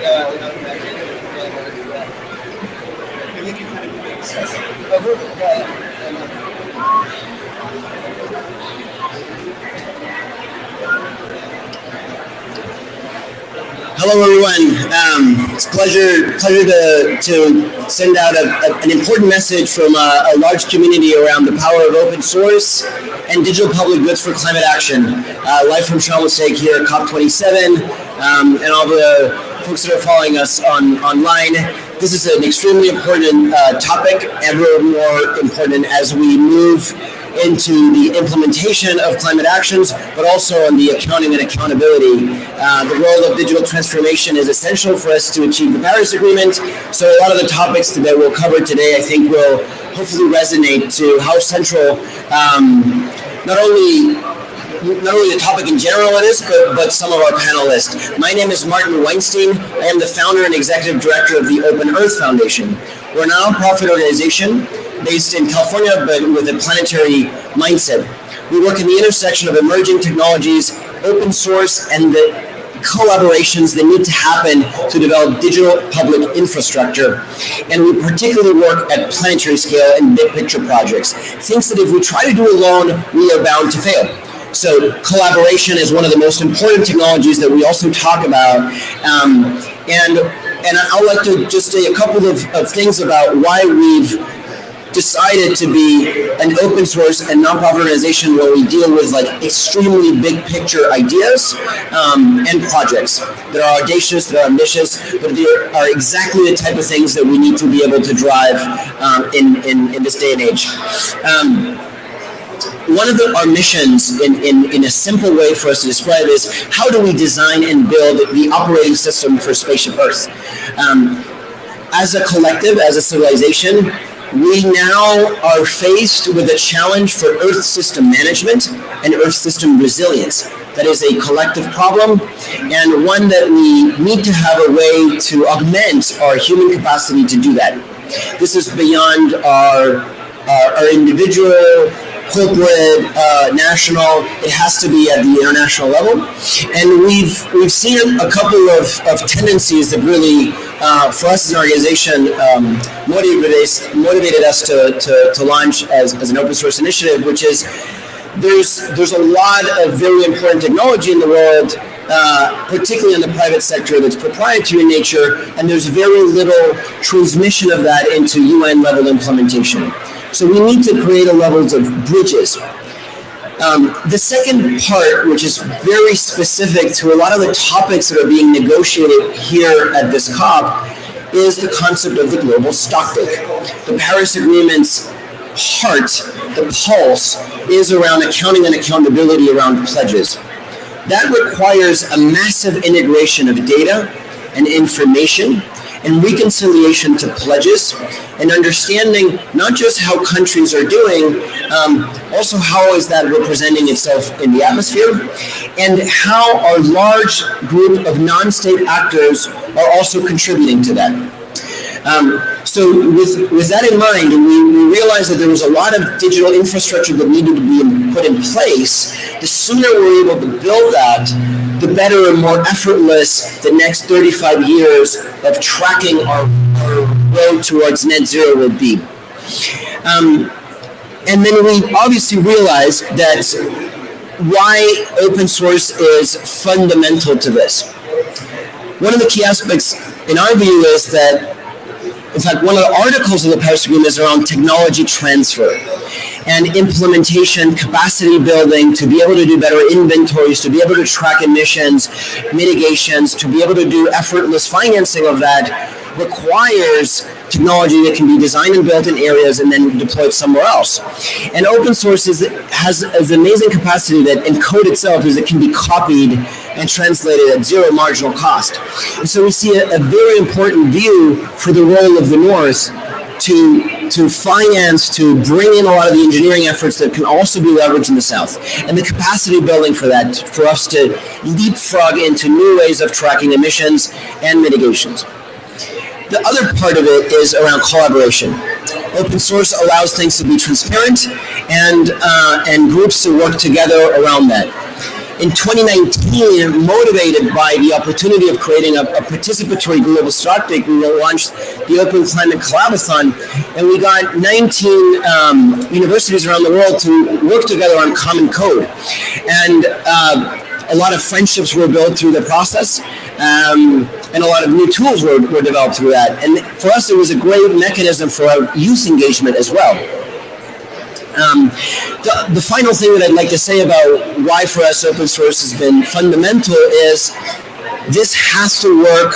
Hello, everyone. It's a pleasure to send out an important message from a large community around the power of open source and digital public goods for climate action. Live from Sharm el-Sheikh here at COP27, and all the folks that are following us online. This is an extremely important topic, ever more important as we move into the implementation of climate actions, but also on the accounting and accountability. The role of digital transformation is essential for us to achieve the Paris Agreement. So a lot of the topics that we'll cover today, I think, will hopefully resonate to how central not only the topic in general it is, but some of our panelists. My name is Martin Wainstein. I am the founder and executive director of the OpenEarth Foundation. We're a nonprofit organization based in California, but with a planetary mindset. We work in the intersection of emerging technologies, open source, and the collaborations that need to happen to develop digital public infrastructure. And we particularly work at planetary scale and big picture projects. Things that if we try to do alone, we are bound to fail. So collaboration is one of the most important technologies that we also talk about. And I'd like to just say a couple of things about why we've decided to be an open source and nonprofit organization where we deal with like extremely big picture ideas and projects that are audacious, that are ambitious, but they are exactly the type of things that we need to be able to drive in this day and age. One of our missions in a simple way for us to describe is how do we design and build the operating system for Spaceship Earth? As a collective, as a civilization, we now are faced with a challenge for Earth system management and Earth system resilience. That is a collective problem and one that we need to have a way to augment our human capacity to do that. This is beyond our individual, corporate, national. It has to be at the international level. And we've seen a couple of tendencies that really, for us as an organization, motivated us to launch as an open source initiative, which is there's a lot of very important technology in the world, particularly in the private sector, that's proprietary in nature, and there's very little transmission of that into UN level implementation. So we need to create a levels of bridges. The second part, which is very specific to a lot of the topics that are being negotiated here at this COP, is the concept of the global stocktake. The Paris Agreement's heart, the pulse, is around accounting and accountability around pledges. That requires a massive integration of data and information and reconciliation to pledges, and understanding not just how countries are doing, also how is that representing itself in the atmosphere, and how our large group of non-state actors are also contributing to that. So with that in mind, we realized that there was a lot of digital infrastructure that needed to be put in place. The sooner we're able to build that, the better and more effortless the next 35 years of tracking our road towards net zero will be. And then we obviously realized that why open source is fundamental to this. One of the key aspects in our view is that, in fact, one of the articles of the Paris Agreement is around technology transfer and implementation, capacity building, to be able to do better inventories, to be able to track emissions, mitigations, to be able to do effortless financing of that requires technology that can be designed and built in areas and then deployed somewhere else. And open source has an amazing capacity that in code itself is it can be copied and translated at zero marginal cost. And so we see a very important view for the role of the Norris to finance, to bring in a lot of the engineering efforts that can also be leveraged in the South, and the capacity building for that, for us to leapfrog into new ways of tracking emissions and mitigations. The other part of it is around collaboration. Open source allows things to be transparent and groups to work together around that. In 2019, motivated by the opportunity of creating a participatory global start date, we launched the Open Climate Collaborathon, and we got 19 universities around the world to work together on common code. And a lot of friendships were built through the process, and a lot of new tools were developed through that. And for us, it was a great mechanism for our youth engagement as well. The final thing that I'd like to say about why for us open source has been fundamental is this has to work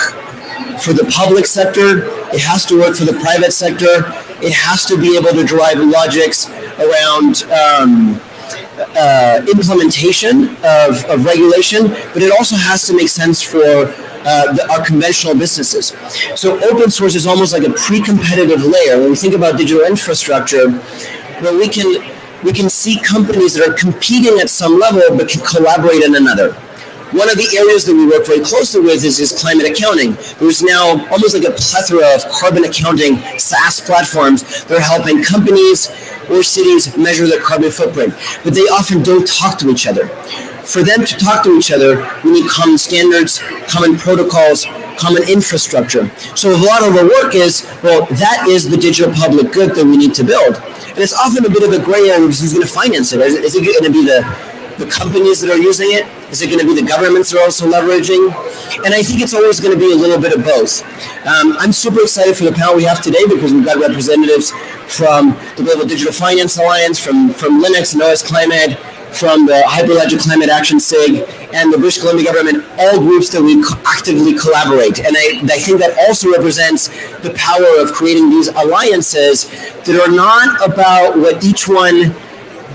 for the public sector, it has to work for the private sector, it has to be able to drive logics around implementation of regulation, but it also has to make sense for our conventional businesses. So open source is almost like a pre-competitive layer. When we think about digital infrastructure, well, we can see companies that are competing at some level but can collaborate in another. One of the areas that we work very closely with is climate accounting. There's now almost like a plethora of carbon accounting SaaS platforms that are helping companies or cities measure their carbon footprint, but they often don't talk to each other. For them to talk to each other, we need common standards, common protocols, common infrastructure. So a lot of our work is, well, that is the digital public good that we need to build. And it's often a bit of a gray area because who's going to finance it? Is it going to be the companies that are using it? Is it going to be the governments that are also leveraging? And I think it's always going to be a little bit of both. I'm super excited for the panel we have today because we've got representatives from the Global Digital Finance Alliance, from Linux and Norris Climate, from the Hyperledger Climate Action SIG, and the British Columbia government, all groups that we actively collaborate. And I think that also represents the power of creating these alliances that are not about what each one,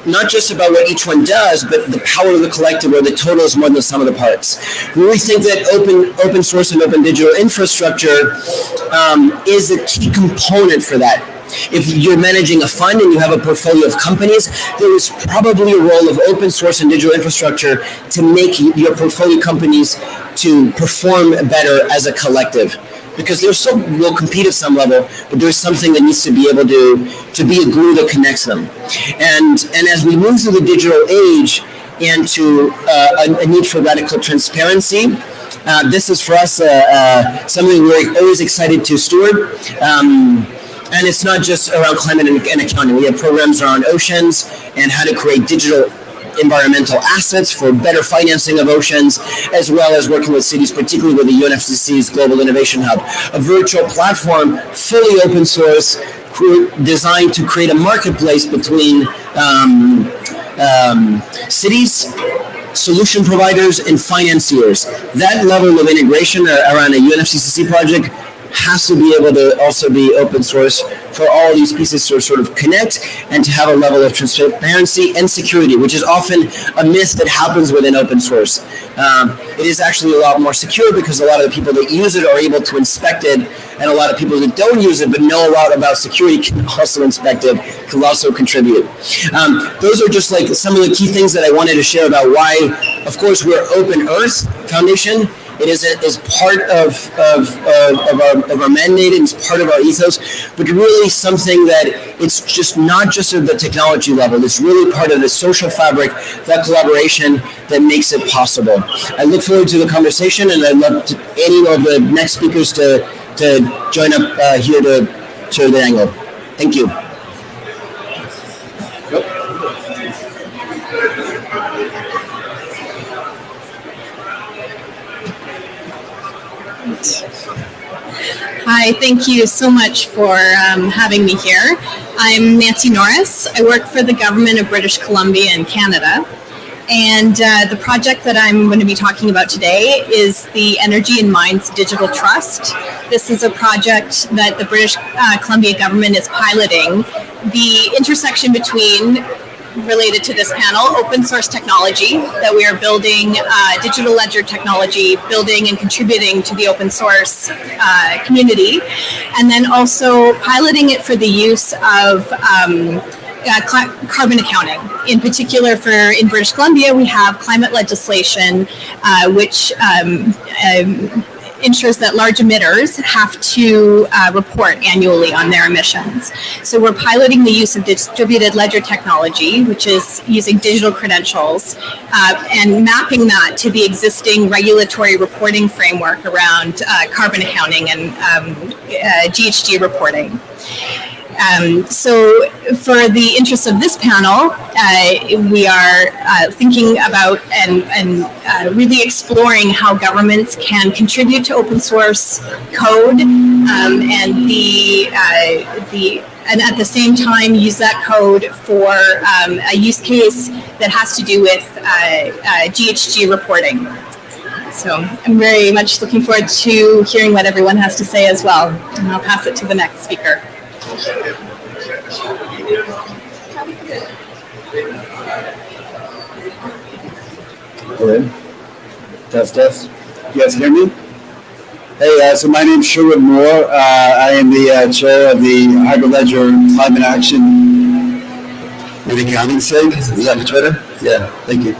not just about what each one does, but the power of the collective, where the total is more than the sum of the parts. We really think that open source and open digital infrastructure is a key component for that. If you're managing a fund and you have a portfolio of companies, there is probably a role of open source and digital infrastructure to make your portfolio companies to perform better as a collective. Because will compete at some level, but there's something that needs to be able to be a glue that connects them. And as we move through the digital age and to a need for radical transparency, this is for us something we're always excited to steward. And it's not just around climate and accounting. We have programs around oceans and how to create digital environmental assets for better financing of oceans, as well as working with cities, particularly with the UNFCCC's Global Innovation Hub, a virtual platform, fully open source, designed to create a marketplace between cities, solution providers, and financiers. That level of integration around a UNFCCC project has to be able to also be open source for all these pieces to sort of connect and to have a level of transparency and security, which is often a myth that happens within open source. It is actually a lot more secure because a lot of the people that use it are able to inspect it, and a lot of people that don't use it but know a lot about security can also inspect it, can also contribute. Those are just like some of the key things that I wanted to share about why, of course, we're OpenEarth Foundation. It is part of our mandate, and it's part of our ethos, but really something that it's just not just at the technology level. It's really part of the social fabric, that collaboration that makes it possible. I look forward to the conversation, and I'd love any of the next speakers to join up here to the angle. Thank you. Hi, thank you so much for having me here. I'm Nancy Norris. I work for the government of British Columbia in Canada. And the project that I'm going to be talking about today is the Energy and Mines Digital Trust. This is a project that the British Columbia government is piloting. The intersection between, related to this panel, open source technology that we are building, digital ledger technology, building and contributing to the open source community, and then also piloting it for the use of carbon accounting. In particular, in British Columbia, we have climate legislation, which ensures that large emitters have to report annually on their emissions. So we're piloting the use of distributed ledger technology, which is using digital credentials, and mapping that to the existing regulatory reporting framework around carbon accounting and GHG reporting. So for the interest of this panel, we are thinking about and really exploring how governments can contribute to open source code and at the same time use that code for a use case that has to do with GHG reporting. So I'm very much looking forward to hearing what everyone has to say as well. And I'll pass it to the next speaker. Hello. Test. You guys hear me? Hey, so my name's Sherwood. I am the chair of the Hyperledger Climate Action and Accounting SIG. Is that for Twitter? Yeah, thank you.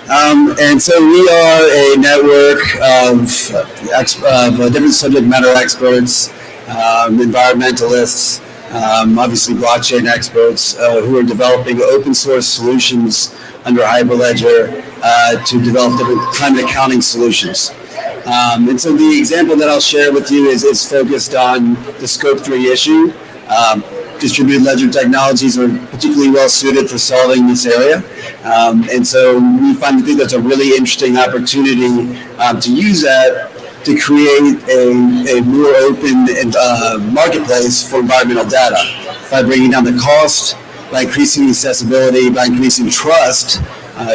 And so we are a network of different subject matter experts, environmentalists, obviously blockchain experts who are developing open source solutions under Hyperledger to develop different climate accounting solutions. And so the example that I'll share with you is focused on the Scope 3 issue. Distributed ledger technologies are particularly well suited for solving this area. And so we think that's a really interesting opportunity to use that to create a more open marketplace for environmental data by bringing down the cost, by increasing accessibility, by increasing trust.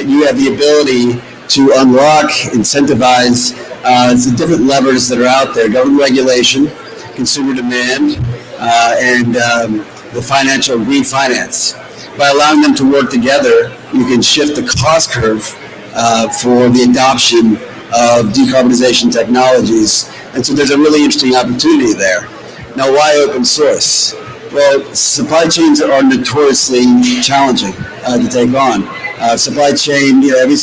You have the ability to unlock, incentivize the different levers that are out there: government regulation, consumer demand, and the financial refinance. By allowing them to work together, you can shift the cost curve for the adoption of decarbonization technologies. And so there's a really interesting opportunity there. Now, why open source? Well, supply chains are notoriously challenging to take on. Supply chain, every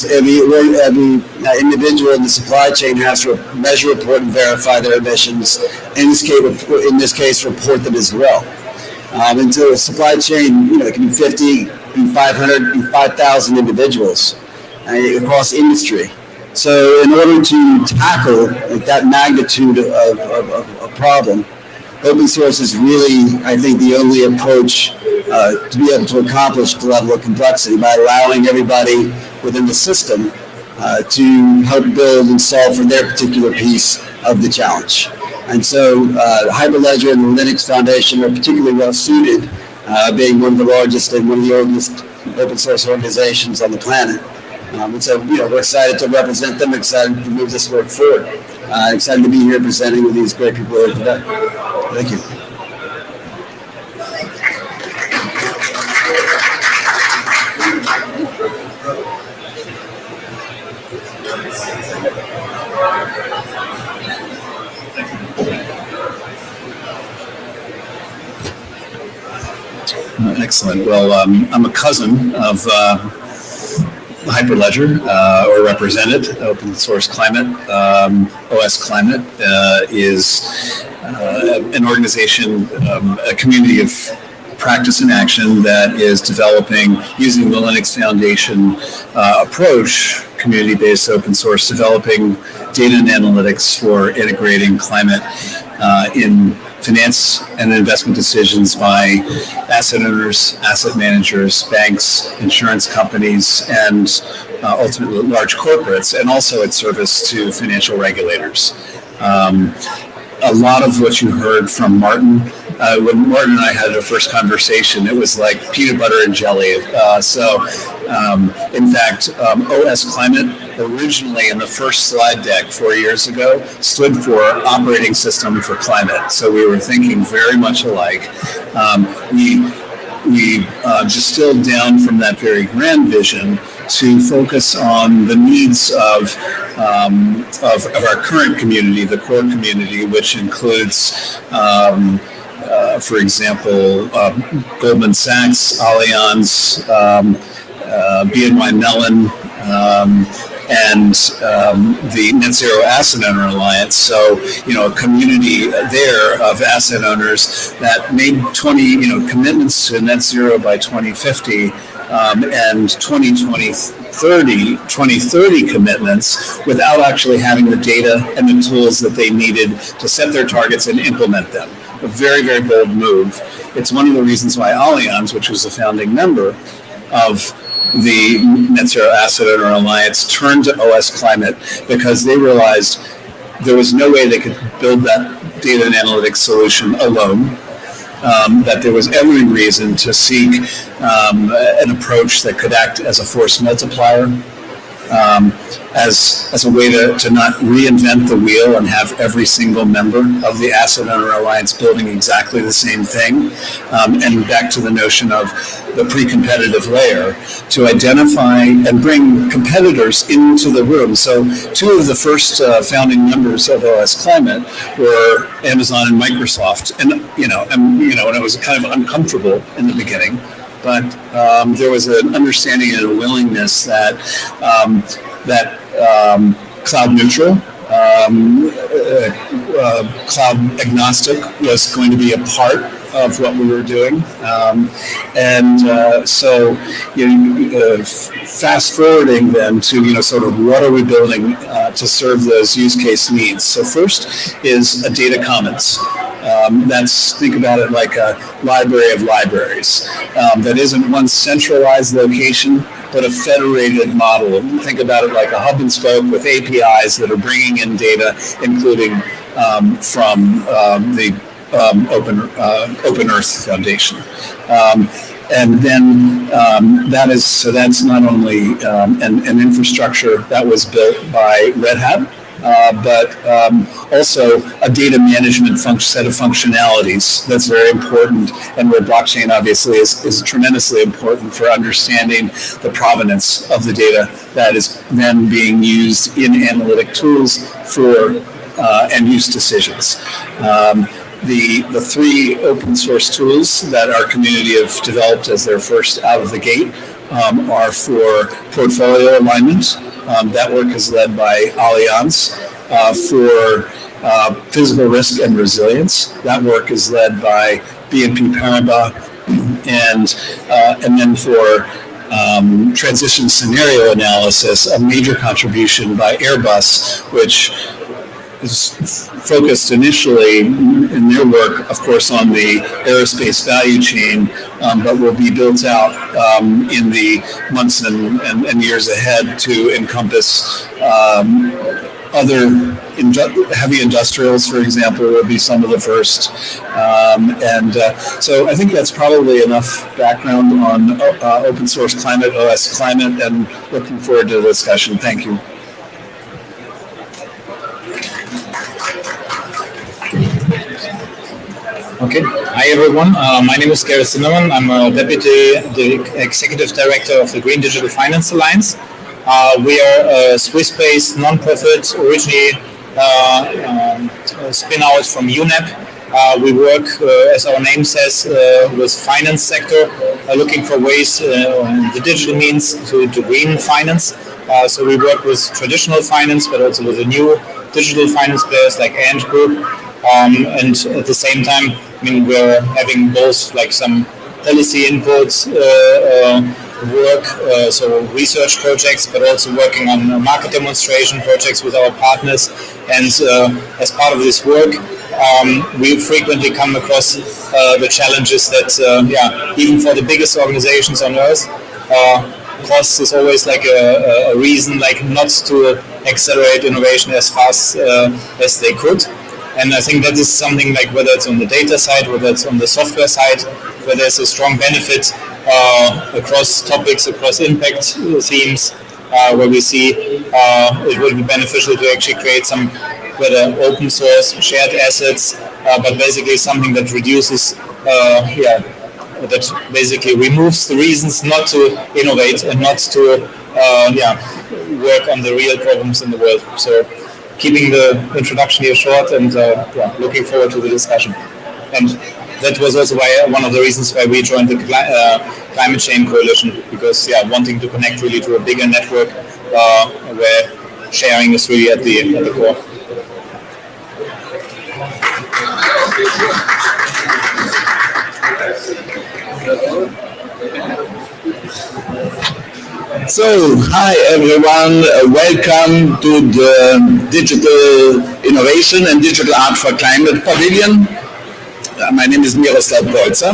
individual in the supply chain has to measure, report, and verify their emissions. In this case, report them as well. And so a supply chain, it can be 50, be 500, be 5,000 individuals across industry. So in order to tackle that magnitude of a problem, open source is really, I think, the only approach to be able to accomplish the level of complexity by allowing everybody within the system to help build and solve for their particular piece of the challenge. And so Hyperledger and the Linux Foundation are particularly well suited, being one of the largest and one of the oldest open source organizations on the planet. And so, we're excited to represent them, excited to move this work forward. Excited to be here presenting with these great people here today. Thank you. Excellent. Well, I'm a cousin of Hyperledger, or represented. Open Source Climate, OS Climate, is an organization, a community of practice and action that is developing, using the Linux Foundation approach, community-based open source, developing data and analytics for integrating climate in finance and investment decisions by asset owners, asset managers, banks, insurance companies, and ultimately large corporates, and also its service to financial regulators. A lot of what you heard from Martin, when Martin and I had our first conversation, it was like peanut butter and jelly. In fact, OS Climate originally in the first slide deck 4 years ago stood for Operating System for Climate. So we were thinking very much alike. We distilled down from that very grand vision to focus on the needs of our current community, the core community, which includes, for example, Goldman Sachs, Allianz, BNY Mellon, and the Net Zero Asset Owner Alliance. So, a community there of asset owners that made 20, commitments to net zero by 2050 and 2030 commitments without actually having the data and the tools that they needed to set their targets and implement them. A very, very bold move. It's one of the reasons why Allianz, which was a founding member of the Net Zero Asset Owner Alliance, turned to OS Climate because they realized there was no way they could build that data and analytics solution alone. That there was every reason to seek an approach that could act as a force multiplier, as a way to not reinvent the wheel and have every single member of the Asset Owner Alliance building exactly the same thing. And back to the notion of the pre-competitive layer, to identify and bring competitors into the room. So two of the first founding members of OS Climate were Amazon and Microsoft. And it was kind of uncomfortable in the beginning. But there was an understanding and a willingness that cloud neutral, cloud agnostic was going to be a part of what we were doing. So fast forwarding then to, sort of what are we building to serve those use case needs? So first is a data commons. Think about it like a library of libraries. That isn't one centralized location, but a federated model. Think about it like a hub and spoke with APIs that are bringing in data, including from the OpenEarth Foundation. And then that's not only an infrastructure that was built by Red Hat, but also a data management set of functionalities that's very important, and where blockchain obviously is tremendously important for understanding the provenance of the data that is then being used in analytic tools for end-use decisions. The three open source tools that our community have developed as their first out of the gate are for portfolio alignment. That work is led by Allianz. For physical risk and resilience, that work is led by BNP Paribas. And then for transition scenario analysis, a major contribution by Airbus, which is focused initially in their work, of course, on the aerospace value chain, but will be built out in the months and years ahead to encompass other heavy industrials, for example, will be some of the first. So I think that's probably enough background on open source climate, OS Climate, and looking forward to the discussion. Thank you. Okay. Hi, everyone. My name is Semans. I'm a the Executive Director of the Green Digital Finance Alliance. We are a Swiss-based non-profit, originally spin-out from UNEP. We work, as our name says, with finance sector, looking for ways the digital means to green finance. So we work with traditional finance, but also with the new digital finance players like Ant Group. And at the same time, we're having both like some policy inputs, work, so research projects, but also working on market demonstration projects with our partners. And as part of this work, we frequently come across the challenges that, even for the biggest organizations on Earth, cost is always like a reason like not to accelerate innovation as fast as they could. And I think that is something like whether it's on the data side, whether it's on the software side, where there's a strong benefit across topics, across impact themes, where we see it would be beneficial to actually create some, whether open source, shared assets, but basically something that reduces, that basically removes the reasons not to innovate and not to, work on the real problems in the world. So keeping the introduction here short and looking forward to the discussion. And that was also one of the reasons why we joined the Climate Change Coalition, because wanting to connect really to a bigger network where sharing is really at the core. So, hi everyone, welcome to the Digital Innovation and Digital Art for Climate Pavilion. My name is Miroslav Polzer.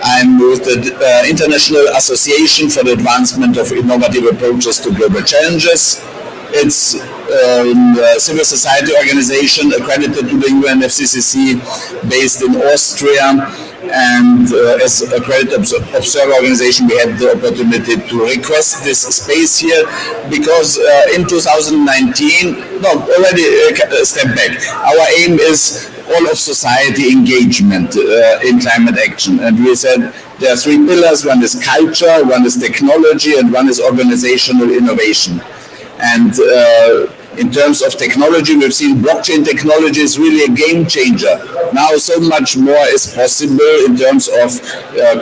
I'm with the International Association for the Advancement of Innovative Approaches to Global Challenges. It's a civil society organization accredited to the UNFCCC based in Austria. And as a accredited observer organization, we had the opportunity to request this space here because in 2019, already a step back, our aim is all of society engagement in climate action. And we said there are three pillars. One is culture, one is technology, and one is organizational innovation. And in terms of technology, we've seen blockchain technology is really a game changer. Now so much more is possible in terms of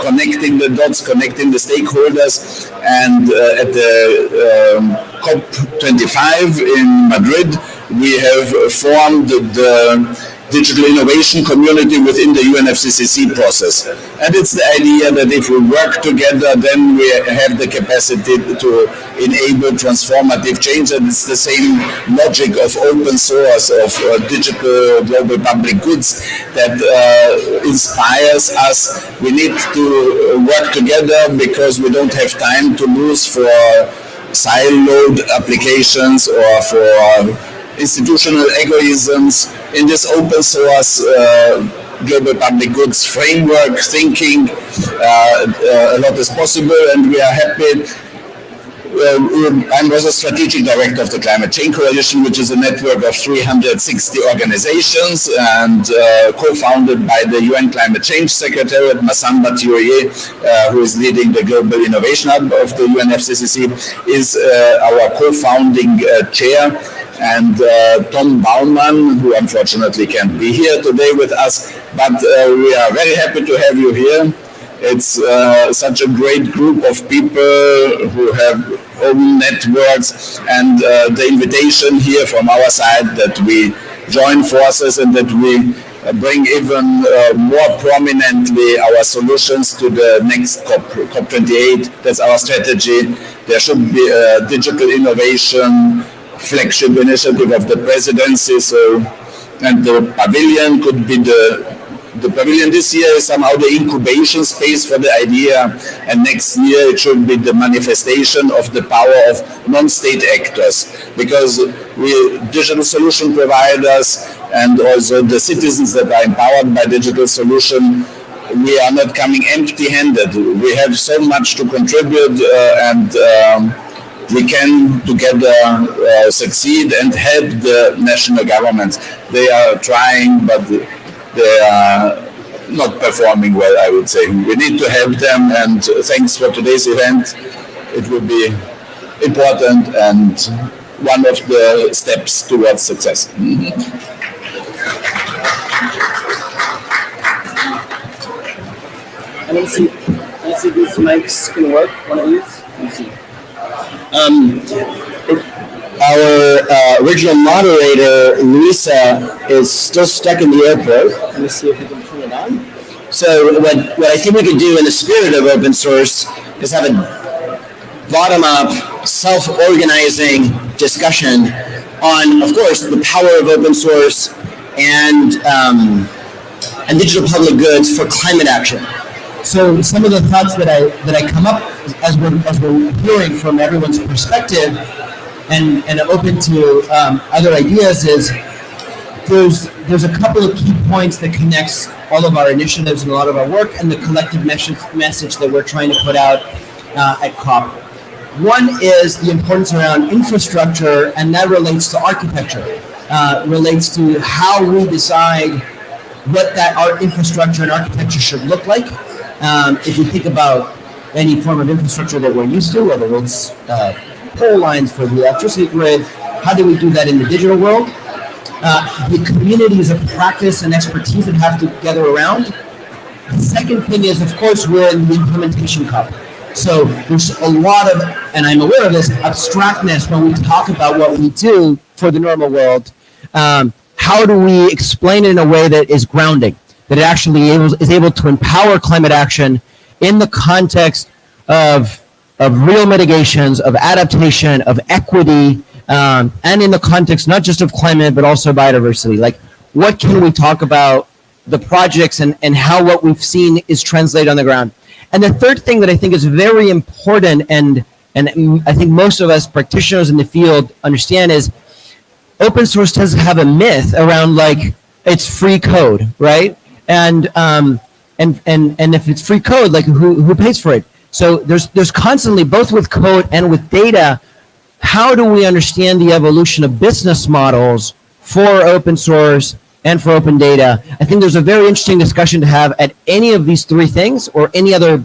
connecting the dots, connecting the stakeholders. And at the COP25 in Madrid, we have formed the digital innovation community within the UNFCCC process. And it's the idea that if we work together, then we have the capacity to enable transformative change. And it's the same logic of open source, of digital global public goods that inspires us. We need to work together because we don't have time to lose for siloed applications or for institutional egoisms. In this open source global public goods framework thinking, a lot is possible, and we are happy. I was a strategic director of the Climate Change Coalition, which is a network of 360 organizations and co-founded by the UN Climate Change Secretariat, Massamba Thioye, who is leading the Global Innovation Hub of the UNFCCC, is our co-founding chair. And Tom Baumann, who unfortunately can't be here today with us, but we are very happy to have you here. It's such a great group of people who have own networks, and the invitation here from our side that we join forces and that we bring even more prominently our solutions to the next COP28. That's our strategy. There should be a digital innovation flagship initiative of the presidency. So, and the pavilion could be the pavilion this year is somehow the incubation space for the idea, and next year it should be the manifestation of the power of non-state actors, because we digital solution providers and also the citizens that are empowered by digital solution, we are not coming empty-handed. We have so much to contribute and we can together succeed and help the national governments. They are trying, but they are not performing well, I would say. We need to help them, and thanks for today's event. It will be important and one of the steps towards success. Let's see if these mics can work. One of these. Let's see. Our original moderator, Louisa, is still stuck in the airport. Let me see if we can turn it on. So what I think we could do in the spirit of open source is have a bottom-up, self-organizing discussion on, of course, the power of open source and digital public goods for climate action. So some of the thoughts that I come up as we're hearing from everyone's perspective and open to other ideas is there's a couple of key points that connects all of our initiatives and a lot of our work and the collective message that we're trying to put out at COP. One is the importance around infrastructure, and that relates to architecture, relates to how we decide what our infrastructure and architecture should look like. If you think about any form of infrastructure that we're used to, whether it's pole lines for the electricity grid, how do we do that in the digital world? The communities of practice and expertise that have to gather around. The second thing is, of course, we're in the implementation COP. So there's a lot of, and I'm aware of this, abstractness when we talk about what we do for the normal world. How do we explain it in a way that is grounding, that it actually is able to empower climate action in the context of real mitigations, of adaptation, of equity, and in the context not just of climate, but also biodiversity? Like, what can we talk about the projects and how what we've seen is translated on the ground? And the third thing that I think is very important, and I think most of us practitioners in the field understand, is open source tends to have a myth around like it's free code, right? And if it's free code, like who pays for it? So there's constantly, both with code and with data, how do we understand the evolution of business models for open source and for open data? I think there's a very interesting discussion to have at any of these three things or any other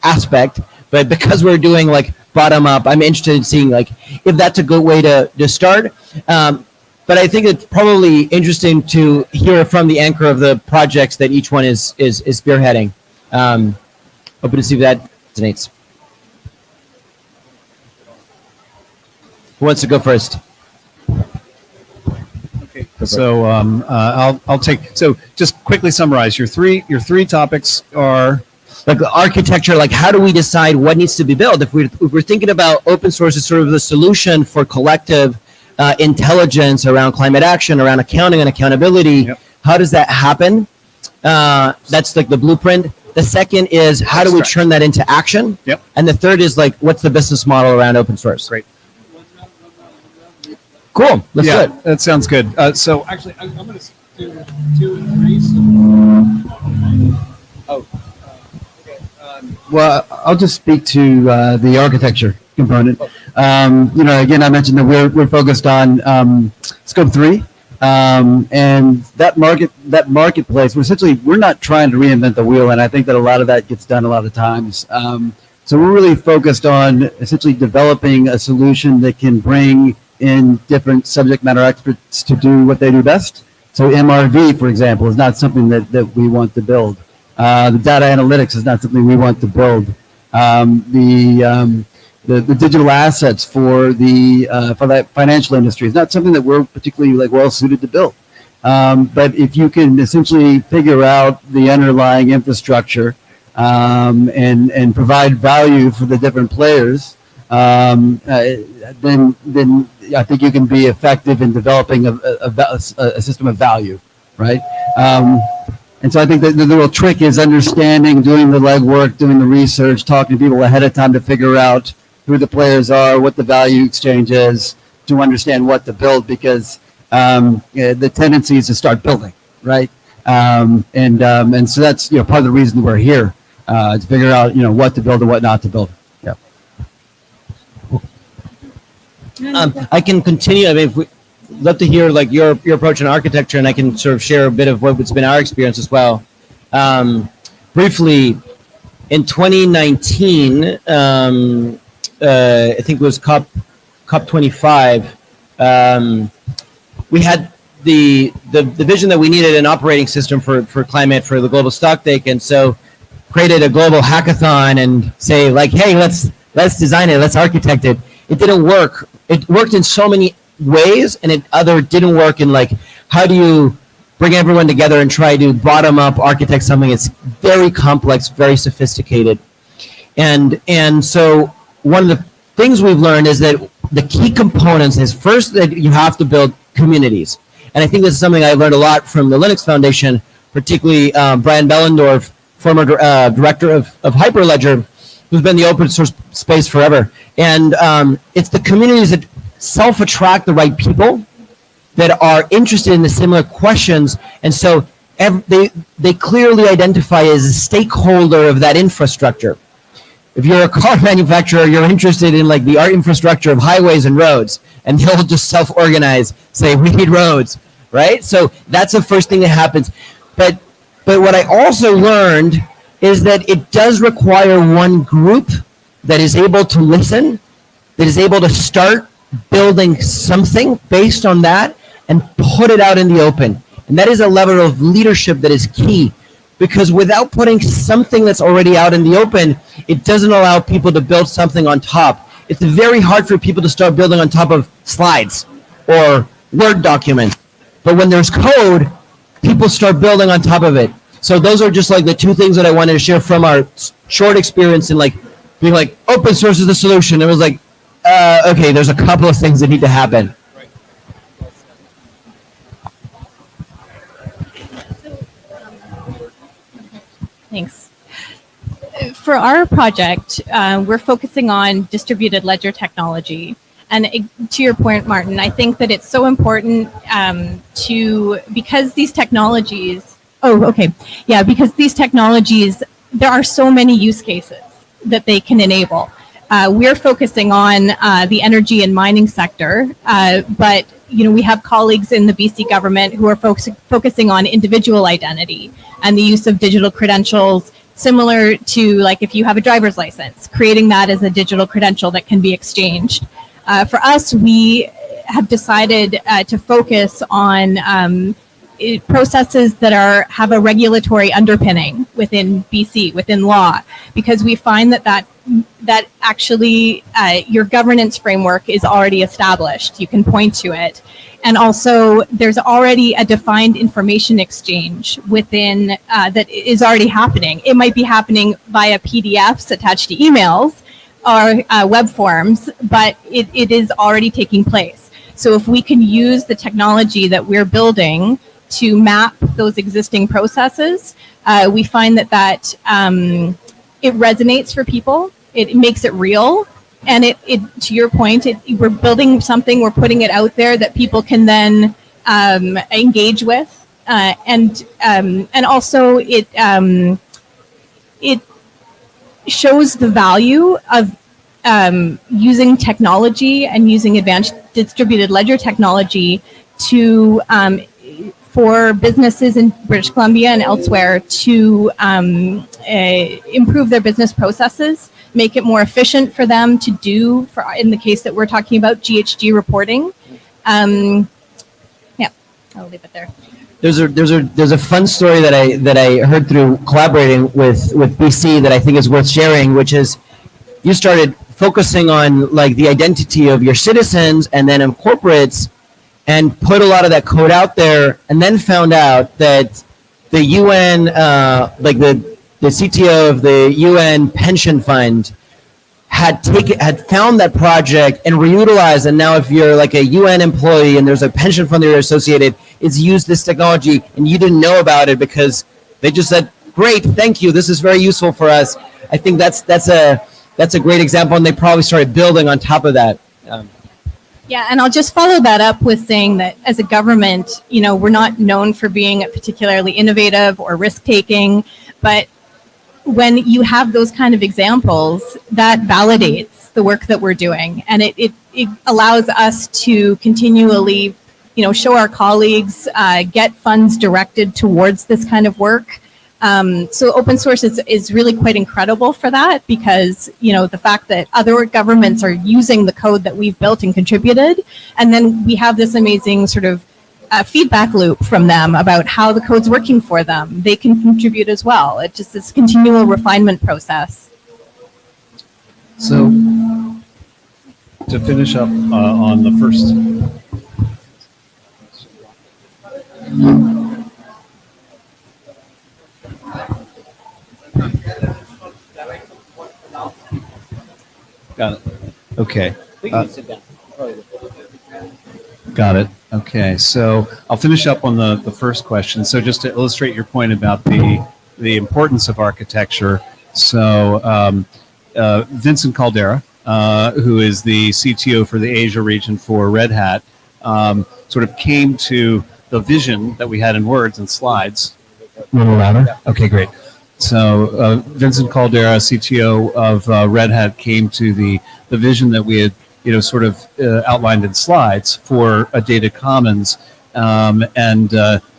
aspect, but because we're doing like bottom up, I'm interested in seeing like if that's a good way to start. But I think it's probably interesting to hear from the anchor of the projects that each one is spearheading. Open to see if that resonates. Who wants to go first? So I'll take. So just quickly summarize your three topics are like the architecture. Like, how do we decide what needs to be built? If we're thinking about open source as sort of the solution for collective intelligence around climate action, around accounting and accountability, Yep. How does that happen? That's like the blueprint. The second is how do we turn that into action? Yep. And the third is like what's the business model around open source? Great. Cool. Let's do it. That sounds good. So actually, I'm going to do 2 and 3. Well, I'll just speak to the architecture component. Again, I mentioned that we're focused on scope 3, and that marketplace. We're not trying to reinvent the wheel, and I think that a lot of that gets done a lot of times. So we're really focused on essentially developing a solution that can bring in different subject matter experts to do what they do best. So MRV, for example, is not something that we want to build. The data analytics is not something we want to build. The digital assets for that financial industry is not something that we're particularly like well suited to build. But if you can essentially figure out the underlying infrastructure and provide value for the different players, then I think you can be effective in developing a system of value, right? And so I think that the real trick is understanding, doing the legwork, doing the research, talking to people ahead of time to figure out who the players are, what the value exchange is, to understand what to build, because the tendency is to start building, right? And so that's part of the reason we're here, to figure out what to build and what not to build. Yeah. I can continue. I mean, we'd love to hear like your approach in architecture, and I can sort of share a bit of what's been our experience as well. Briefly, in 2019, I think it was COP25. We had the vision that we needed an operating system for climate for the global stocktake, and so created a global hackathon and say like, hey, let's design it, let's architect it. It didn't work. It worked in so many ways, and it didn't work in like, how do you bring everyone together and try to bottom up architect something that's very complex, very sophisticated. And so one of the things we've learned is that the key components is first that you have to build communities. And I think this is something I learned a lot from the Linux Foundation, particularly Brian Bellendorf, former director of Hyperledger, who's been in the open source space forever. And it's the communities that self-attract the right people that are interested in the similar questions. And so they clearly identify as a stakeholder of that infrastructure. If you're a car manufacturer, you're interested in like the infrastructure of highways and roads, and they'll just self-organize, say, we need roads, right? So that's the first thing that happens. But what I also learned is that it does require one group that is able to listen, that is able to start building something based on that and put it out in the open. And that is a level of leadership that is key. because without putting something that's already out in the open, it doesn't allow people to build something on top. It's very hard for people to start building on top of slides or Word document. But when there's code, people start building on top of it. So those are just like the two things that I wanted to share from our short experience in like being like, open source is the solution. It was like, okay, there's a couple of things that need to happen. Thanks. For our project, we're focusing on distributed ledger technology. And to your point, Martin, I think that it's so important because these technologies, because these technologies, there are so many use cases that they can enable. We're focusing on the energy and mining sector, but we have colleagues in the BC government who are focusing on individual identity and the use of digital credentials, similar to like if you have a driver's license, creating that as a digital credential that can be exchanged. For us, we have decided to focus on processes that have a regulatory underpinning within BC, within law, because we find that actually your governance framework is already established. You can point to it. And also there's already a defined information exchange within that is already happening. It might be happening via PDFs attached to emails or web forms, but it is already taking place. So if we can use the technology that we're building to map those existing processes, we find that it resonates for people. It makes it real. And it to your point, we're building something, we're putting it out there that people can then engage with. And also it shows the value of using technology and using advanced distributed ledger technology to for businesses in British Columbia and elsewhere to improve their business processes, make it more efficient for them to do, in the case that we're talking about, GHG reporting. I'll leave it there. There's a fun story that I heard through collaborating with BC that I think is worth sharing, which is you started focusing on like the identity of your citizens and then of corporates, and put a lot of that code out there, and then found out that the UN, like the CTO of the UN pension fund had found that project and reutilized, and now if you're like a UN employee and there's a pension fund that you're associated, it's used this technology and you didn't know about it because they just said, great, thank you, this is very useful for us. I think that's a great example, and they probably started building on top of that. Yeah, and I'll just follow that up with saying that as a government, we're not known for being particularly innovative or risk-taking, but when you have those kind of examples, that validates the work that we're doing, and it allows us to continually, show our colleagues, get funds directed towards this kind of work. So open source is really quite incredible for that, because the fact that other governments are using the code that we've built and contributed, and then we have this amazing sort of feedback loop from them about how the code's working for them. They can contribute as well. It's just this continual refinement process. So to finish up on the first. Got it. Okay. Got it. Okay. So I'll finish up on the first question. So just to illustrate your point about the importance of architecture. So Vincent Caldera, who is the CTO for the Asia region for Red Hat, sort of came to the vision that we had in words and slides. A little louder. Okay, great. So Vincent Caldera, CTO of Red Hat, came to the vision that we had, sort of outlined in slides for a data commons, and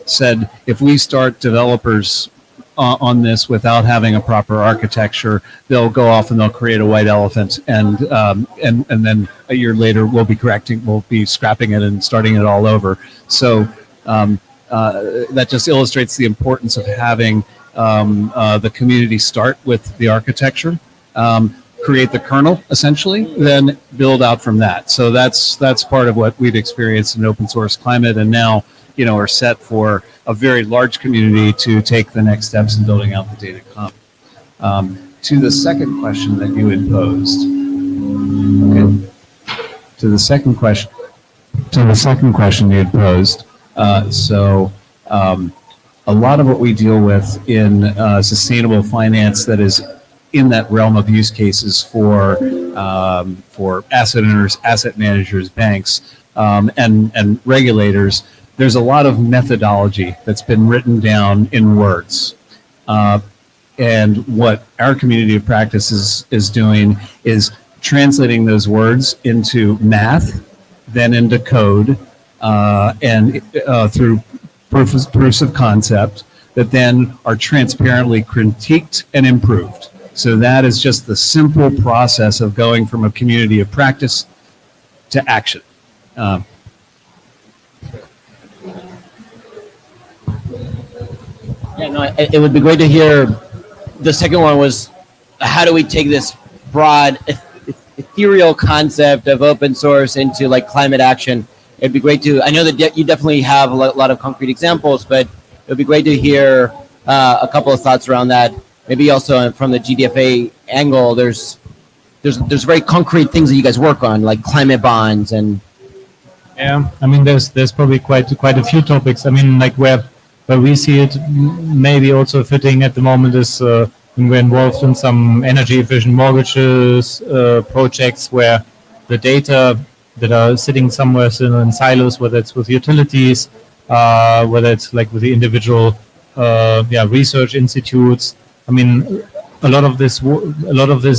said if we start developers on this without having a proper architecture, they'll go off and they'll create a white elephant, and then a year later we'll be scrapping it and starting it all over. So that just illustrates the importance of having the community start with the architecture, create the kernel essentially, then build out from that. So that's part of what we've experienced in open source climate, and now are set for a very large community to take the next steps in building out the data comp. To the second question that you had posed. Okay. To the second question you had posed. A lot of what we deal with in sustainable finance that is in that realm of use cases for asset owners, asset managers, banks, and regulators, there's a lot of methodology that's been written down in words. And what our community of practice is doing is translating those words into math, then into code, and through proofs of concept that then are transparently critiqued and improved. So that is just the simple process of going from a community of practice to action. It would be great to hear. The second one was, how do we take this broad, ethereal concept of open source into like climate action? It'd be great to, I know that you definitely have a lot of concrete examples, but it would be great to hear a couple of thoughts around that. Maybe also from the GDFA angle, there's very concrete things that you guys work on, like climate bonds and. Yeah, I mean, there's probably quite a few topics. I mean, like where we see it maybe also fitting at the moment is when we're involved in some energy efficient mortgages projects where the data that are sitting somewhere in silos, whether it's with utilities, whether it's like with the individual research institutes. I mean, a lot of this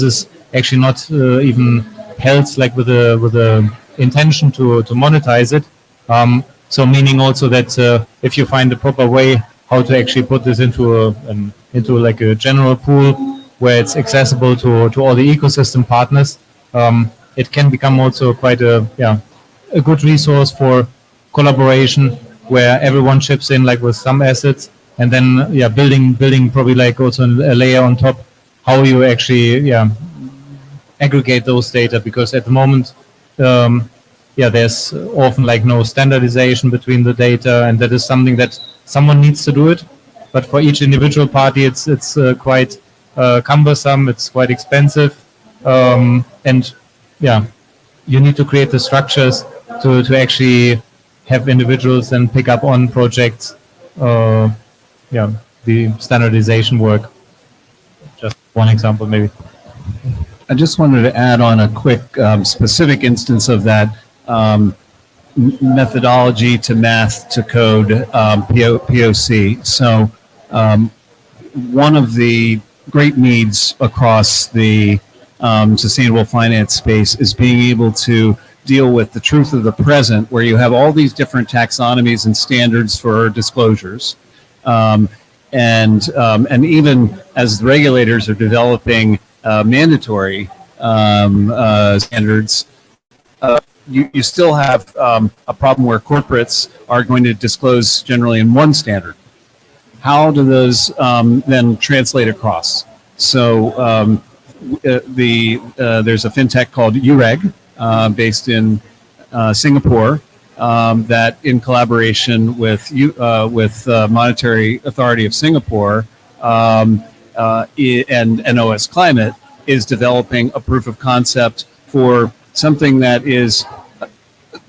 is actually not even held like with the intention to monetize it. So meaning also that if you find the proper way how to actually put this into like a general pool where it's accessible to all the ecosystem partners, it can become also quite a good resource for collaboration where everyone chips in like with some assets, and then building probably like also a layer on top how you actually aggregate those data, because at the moment there's often like no standardization between the data, and that is something that someone needs to do it. But for each individual party, it's quite cumbersome. It's quite expensive, and you need to create the structures to actually have individuals and pick up on projects. The standardization work. Just one example, maybe. I just wanted to add on a quick specific instance of that methodology to math to code POC. So one of the great needs across the sustainable finance space is being able to deal with the truth of the present, where you have all these different taxonomies and standards for disclosures. And even as the regulators are developing mandatory standards, you still have a problem where corporates are going to disclose generally in one standard. How do those then translate across? So there's a fintech called UREG based in Singapore that, in collaboration with Monetary Authority of Singapore and OS Climate, is developing a proof of concept for something that is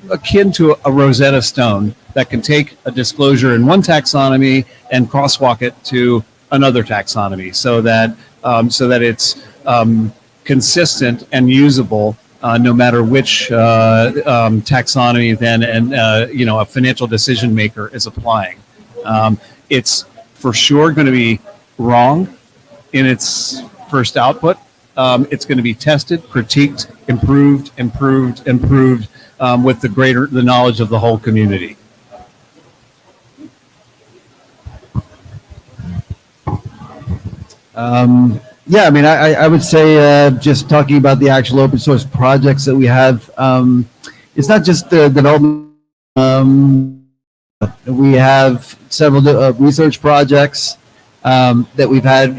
akin to a Rosetta Stone that can take a disclosure in one taxonomy and crosswalk it to another taxonomy, so that it's consistent and usable no matter which taxonomy then a financial decision maker is applying. It's for sure going to be wrong in its first output. It's going to be tested, critiqued, improved with the knowledge of the whole community. Yeah, I mean, I would say just talking about the actual open source projects that we have, it's not just the development. We have several research projects. that we've had,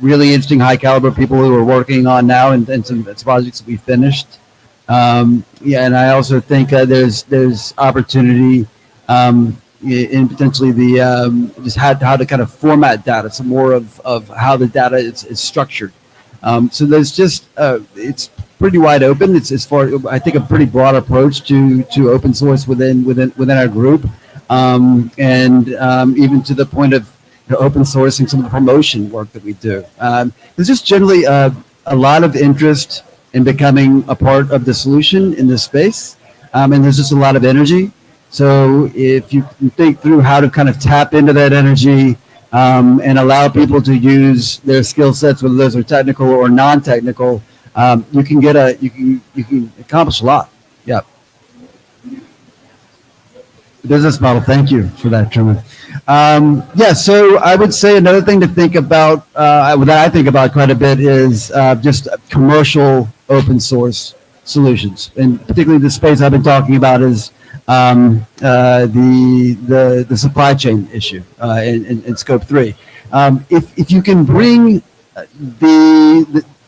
really interesting high caliber people who are working on now, and some projects that we finished. And I also think there's opportunity in potentially just how to kind of format data, some more of how the data is structured. So there's just it's pretty wide open. It's as far, I think, a pretty broad approach to open source within our group, and even to the point of open sourcing some of the promotion work that we do. There's just generally a lot of interest in becoming a part of the solution in this space, and there's just a lot of energy. So if you think through how to kind of tap into that energy and allow people to use their skill sets, whether those are technical or non-technical, you can accomplish a lot. Yeah. Business model. Thank you for that, Truman. So I would say another thing to think about that I think about quite a bit is just commercial open source solutions, and particularly the space I've been talking about is the supply chain issue in scope 3. If you can bring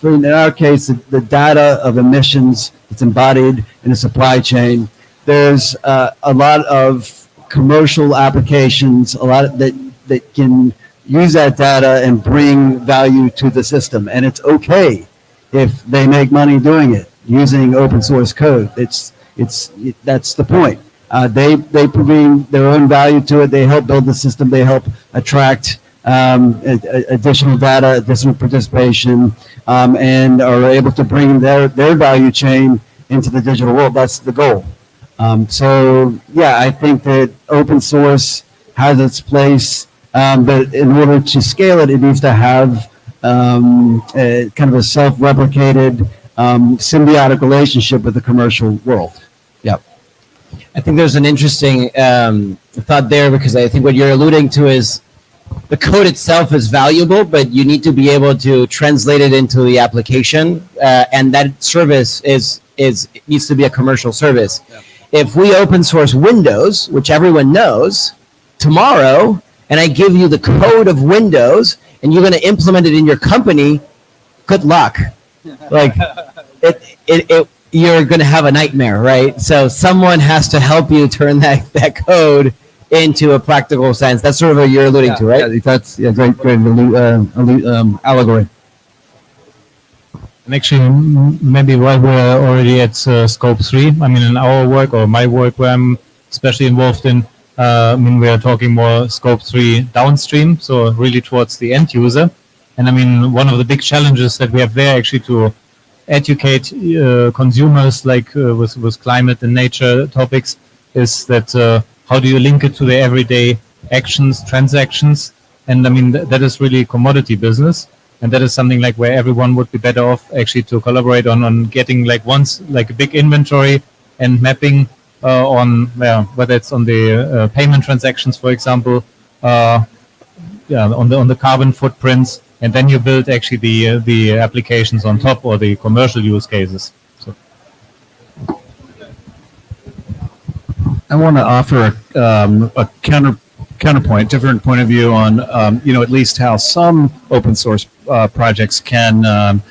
in our case, the data of emissions that's embodied in a supply chain, there's a lot of commercial applications, that can use that data and bring value to the system. And it's okay if they make money doing it using open source code. That's the point. They bring their own value to it. They help build the system. They help attract additional data, additional participation, and are able to bring their value chain into the digital world. That's the goal. I think that open source has its place, but in order to scale it, it needs to have kind of a self-replicated, symbiotic relationship with the commercial world. Yeah. I think there's an interesting thought there, because I think what you're alluding to is the code itself is valuable, but you need to be able to translate it into the application, and that service needs to be a commercial service. Yeah. If we open source Windows, which everyone knows, tomorrow, and I give you the code of Windows, and you're going to implement it in your company, good luck. Like you're going to have a nightmare, right? So someone has to help you turn that code into a practical sense. That's sort of what you're alluding to, right? Yeah, that's great allegory. And actually, maybe while we're already at scope 3, I mean, in our work or my work where I'm especially involved in, we are talking more scope 3 downstream, so really towards the end user. And I mean, one of the big challenges that we have there actually to educate consumers, like with climate and nature topics, is that how do you link it to their everyday actions, transactions? And I mean, that is really commodity business. And that is something like where everyone would be better off actually to collaborate on getting like a big inventory and mapping on whether it's on the payment transactions, for example, on the carbon footprints, and then you build actually the applications on top, or the commercial use cases. So I want to offer a counterpoint, different point of view on, at least how some open source projects can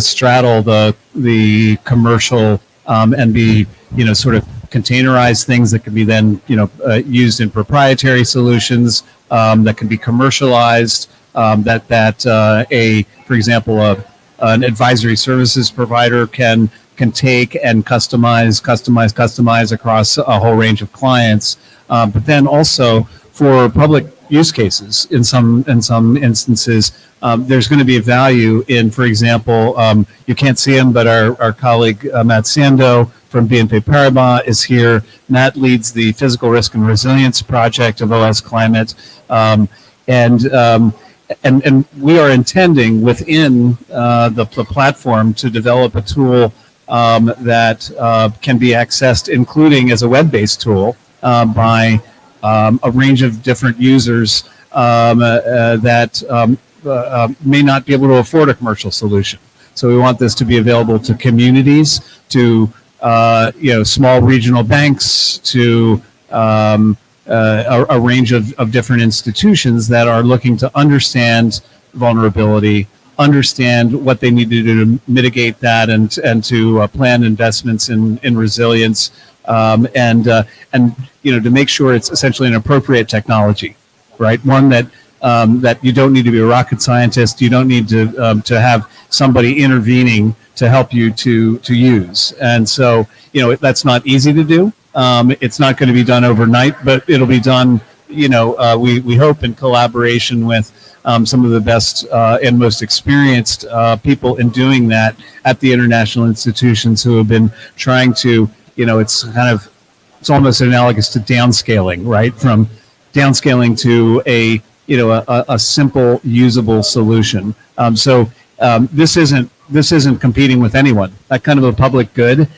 straddle the commercial and be, sort of containerized things that can be then, used in proprietary solutions that can be commercialized. For example, an advisory services provider can take and customize across a whole range of clients. But then also for public use cases, in some instances, there's going to be a value in, for example, you can't see him, but our colleague Matt Sando from BNP Paribas is here. Matt leads the Physical Risk and Resilience Project of OS Climate, and we are intending within the platform to develop a tool that can be accessed, including as a web-based tool, by a range of different users that may not be able to afford a commercial solution. So we want this to be available to communities, to small regional banks, to a range of different institutions that are looking to understand vulnerability, understand what they need to do to mitigate that, and to plan investments in resilience, and to make sure it's essentially an appropriate technology, right? One that you don't need to be a rocket scientist, you don't need to have somebody intervening to help you to use, and so that's not easy to do. It's not going to be done overnight, but it'll be done, we hope in collaboration with some of the best and most experienced people in doing that at the international institutions who have been trying to, it's almost analogous to downscaling, right? From downscaling to a simple, usable solution. This isn't competing with anyone. That kind of a public good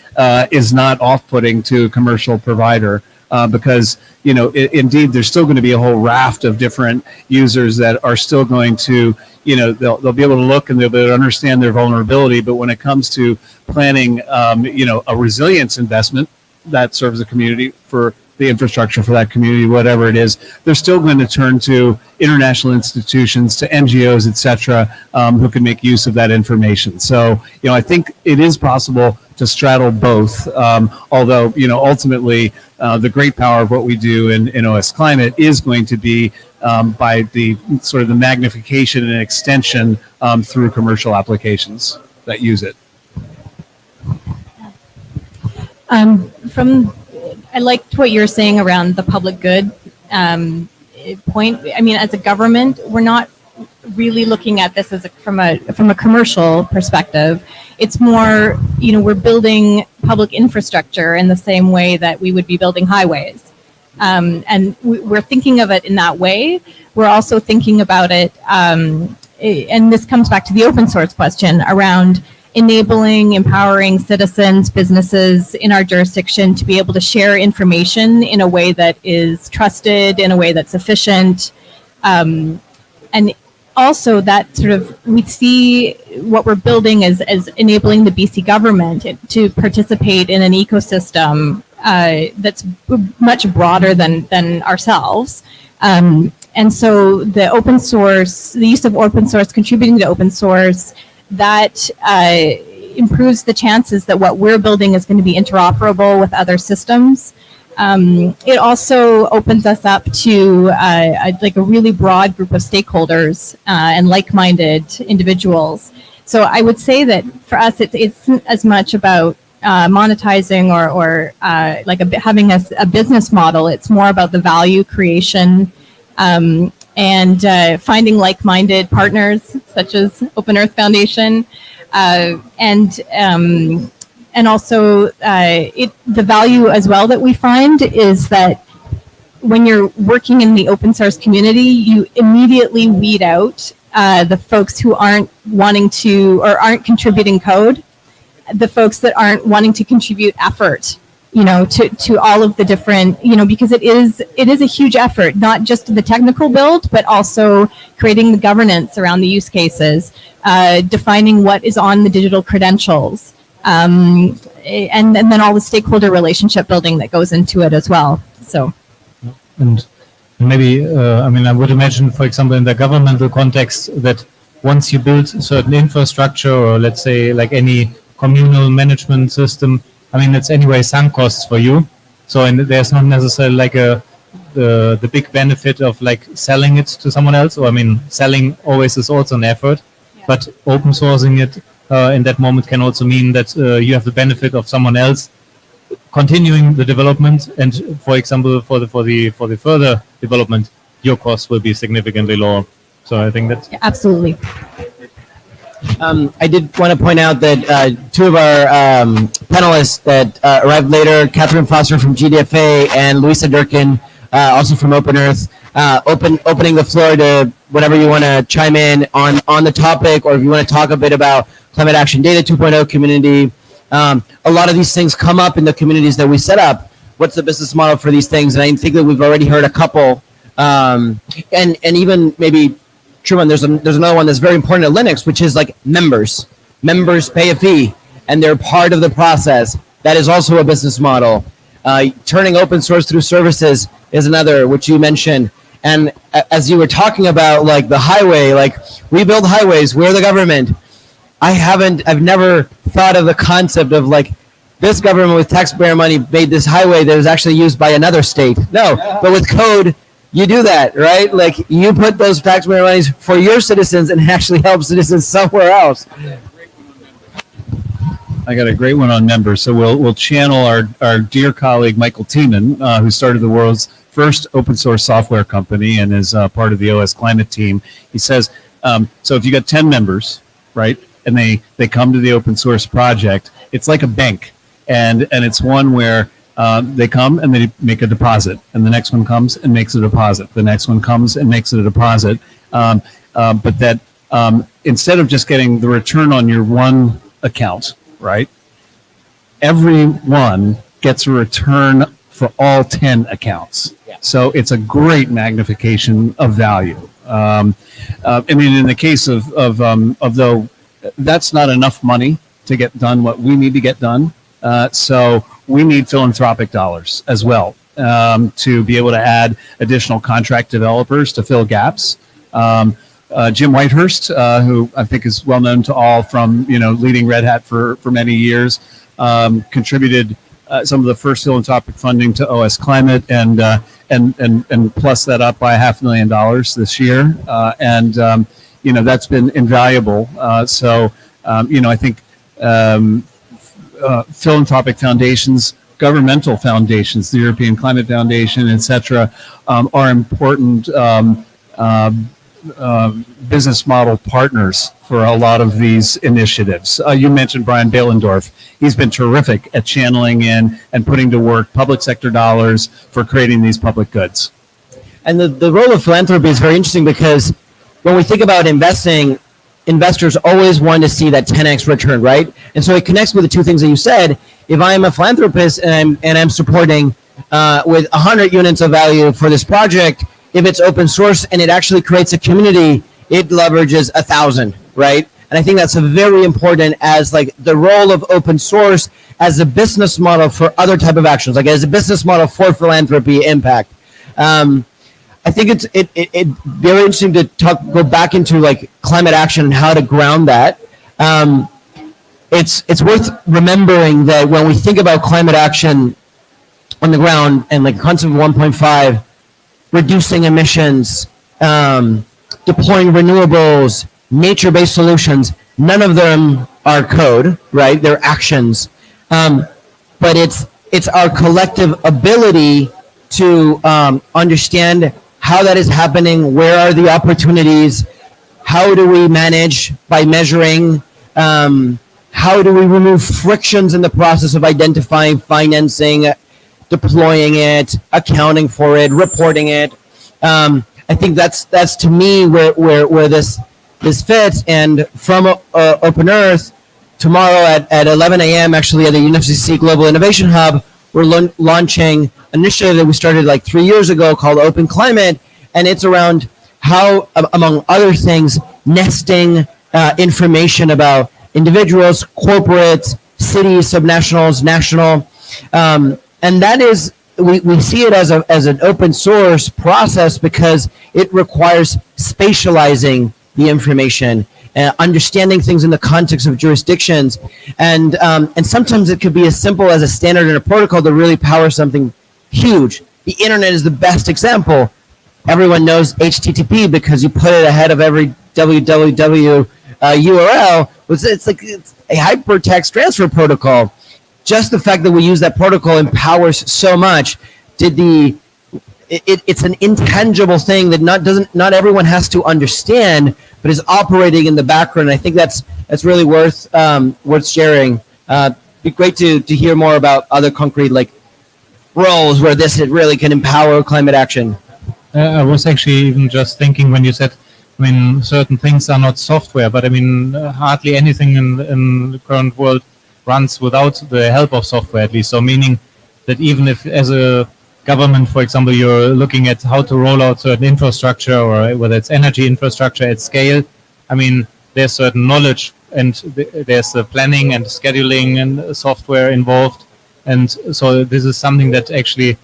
is not off-putting to a commercial provider because, indeed, there's still going to be a whole raft of different users that are still going to, they'll be able to look and they'll be able to understand their vulnerability. But when it comes to planning, a resilience investment that serves the community for the infrastructure for that community, whatever it is, they're still going to turn to international institutions, to NGOs, et cetera, who can make use of that information. So, I think it is possible to straddle both, although, ultimately, the great power of what we do in OS Climate is going to be by the sort of the magnification and extension through commercial applications that use it. I liked what you're saying around the public good point. I mean, as a government, we're not really looking at this as from a commercial perspective. It's more, we're building public infrastructure in the same way that we would be building highways. And we're thinking of it in that way. We're also thinking about it, and this comes back to the open source question around enabling, empowering citizens, businesses in our jurisdiction to be able to share information in a way that is trusted, in a way that's efficient. And also that sort of, we see what we're building as enabling the BC government to participate in an ecosystem that's much broader than ourselves. And so the open source, the use of open source, contributing to open source, that improves the chances that what we're building is going to be interoperable with other systems. It also opens us up to a really broad group of stakeholders and like-minded individuals. So I would say that for us, it isn't as much about monetizing or having a business model. It's more about the value creation and finding like-minded partners such as OpenEarth Foundation, and also the value as well that we find is that when you're working in the open source community, you immediately weed out the folks who aren't wanting to or aren't contributing code, the folks that aren't wanting to contribute effort. To all of the different, because it is a huge effort, not just the technical build, but also creating the governance around the use cases, defining what is on the digital credentials, and then all the stakeholder relationship building that goes into it as well. So, and maybe, I would imagine, for example, in the governmental context, that once you build certain infrastructure, or let's say like any communal management system, it's anyway sunk costs for you. So there's not necessarily like the big benefit of like selling it to someone else. Or selling always is also an effort, but open sourcing it in that moment can also mean that you have the benefit of someone else continuing the development. And for example, for the further development, your costs will be significantly lower. So I think that's absolutely. I did want to point out that two of our panelists that arrived later, Katherine Foster from GDFA and Louisa Durkin, also from OpenEarth, opening the floor to whatever you want to chime in on the topic, or if you want to talk a bit about Climate Action Data 2.0 community. A lot of these things come up in the communities that we set up. What's the business model for these things? And I think that we've already heard a couple, and even maybe Truman, there's another one that's very important at Linux, which is like members. Members pay a fee, and they're part of the process. That is also a business model. Turning open source through services is another, which you mentioned. And as you were talking about, like the highway, like we build highways, we're the government. I've never thought of the concept of like this government with taxpayer money made this highway that was actually used by another state. No, but with code, you do that, right? Like you put those taxpayer monies for your citizens and it actually helps citizens somewhere else. I got a great one on members. So we'll channel our dear colleague, Michael Tiemann, who started the world's first open source software company and is part of the OS climate team. He says, so if you got 10 members, right, and they come to the open source project, it's like a bank. And it's one where they come and they make a deposit, and the next one comes and makes a deposit. The next one comes and makes a deposit. But that instead of just getting the return on your one account, right, everyone gets a return for all 10 accounts. Yeah. So it's a great magnification of value. I mean, in the case of though, that's not enough money to get done what we need to get done. So we need philanthropic dollars as well to be able to add additional contract developers to fill gaps. Jim Whitehurst, who I think is well known to all from leading Red Hat for many years, contributed some of the first philanthropic funding to OS Climate and plus that up by $500,000 this year, and that's been invaluable. So I think philanthropic foundations, governmental foundations, the European Climate Foundation, etc., are important business model partners for a lot of these initiatives. You mentioned Brian Behlendorf. He's been terrific at channeling in and putting to work public sector dollars for creating these public goods. And the role of philanthropy is very interesting because when we think about investing, investors always want to see that 10x return, right? And so it connects with the two things that you said. If I'm a philanthropist and I'm supporting with 100 units of value for this project, if it's open source and it actually creates a community, it leverages 1,000, right? And I think that's a very important as like the role of open source as a business model for other type of actions, like as a business model for philanthropy impact. I think it's very interesting to go back into like climate action and how to ground that. It's worth remembering that when we think about climate action on the ground and like the concept of 1.5, reducing emissions, deploying renewables, nature-based solutions, none of them are code, right? They're actions. But it's our collective ability to understand how that is happening, where are the opportunities, how do we manage by measuring, how do we remove frictions in the process of identifying, financing, deploying it, accounting for it, reporting it. I think that's to me where this fits. And from OpenEarth, tomorrow at 11 a.m. actually at the UNFCCC Global Innovation Hub, we're launching an initiative that we started like 3 years ago called Open Climate, and it's around how, among other things, nesting information about individuals, corporates, cities, subnationals, national, and that is we see it as an open source process because it requires spatializing the information, understanding things in the context of jurisdictions, and sometimes it could be as simple as a standard and a protocol to really power something huge. The internet is the best example. Everyone knows HTTP because you put it ahead of every www URL. It's a hypertext transfer protocol. Just the fact that we use that protocol empowers so much. It's an intangible thing that not everyone has to understand, but is operating in the background. I think that's really worth sharing. Be great to hear more about other concrete like roles where this really can empower climate action. I was actually even just thinking when you said, I mean, certain things are not software, but I mean, hardly anything in the current world runs without the help of software, at least. So meaning that even if as a government, for example, you're looking at how to roll out certain infrastructure or whether it's energy infrastructure at scale, I mean, there's certain knowledge and there's the planning and scheduling and software involved. And so this is something that actually,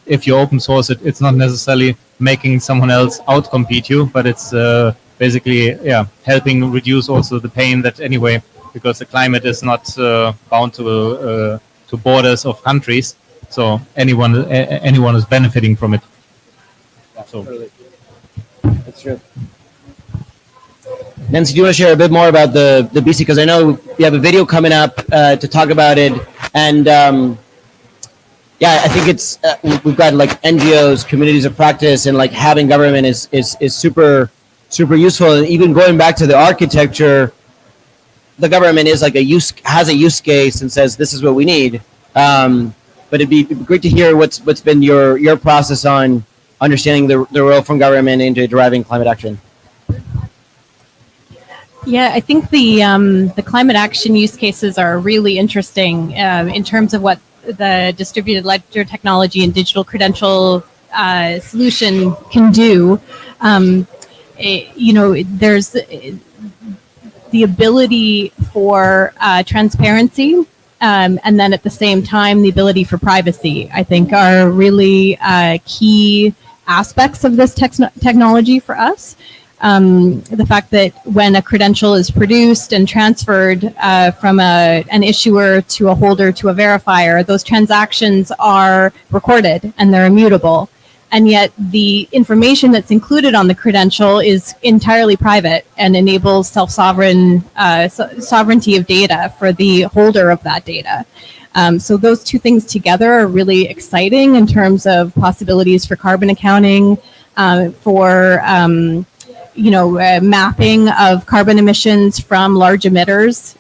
if you open source it, it's not necessarily making someone else outcompete you, but it's basically, helping reduce also the pain that anyway, because the climate is not bound to borders of countries. So anyone is benefiting from it. So That's true. Nancy, do you want to share a bit more about the BC? Because I know you have a video coming up to talk about it, and I think it's we've got like NGOs, communities of practice, and like having government is super useful. And even going back to the architecture, the government is like has a use case and says this is what we need. But it'd be great to hear what's been your process on understanding the role from government into driving climate action. Yeah, I think the climate action use cases are really interesting in terms of what the distributed ledger technology and digital credential solution can do. There's the ability for transparency, and then at the same time, the ability for privacy, I think, are really key aspects of this technology for us. The fact that when a credential is produced and transferred from an issuer to a holder to a verifier, those transactions are recorded and they're immutable. And yet the information that's included on the credential is entirely private and enables sovereignty of data for the holder of that data. So those two things together are really exciting in terms of possibilities for carbon accounting, for mapping of carbon emissions from large emitters.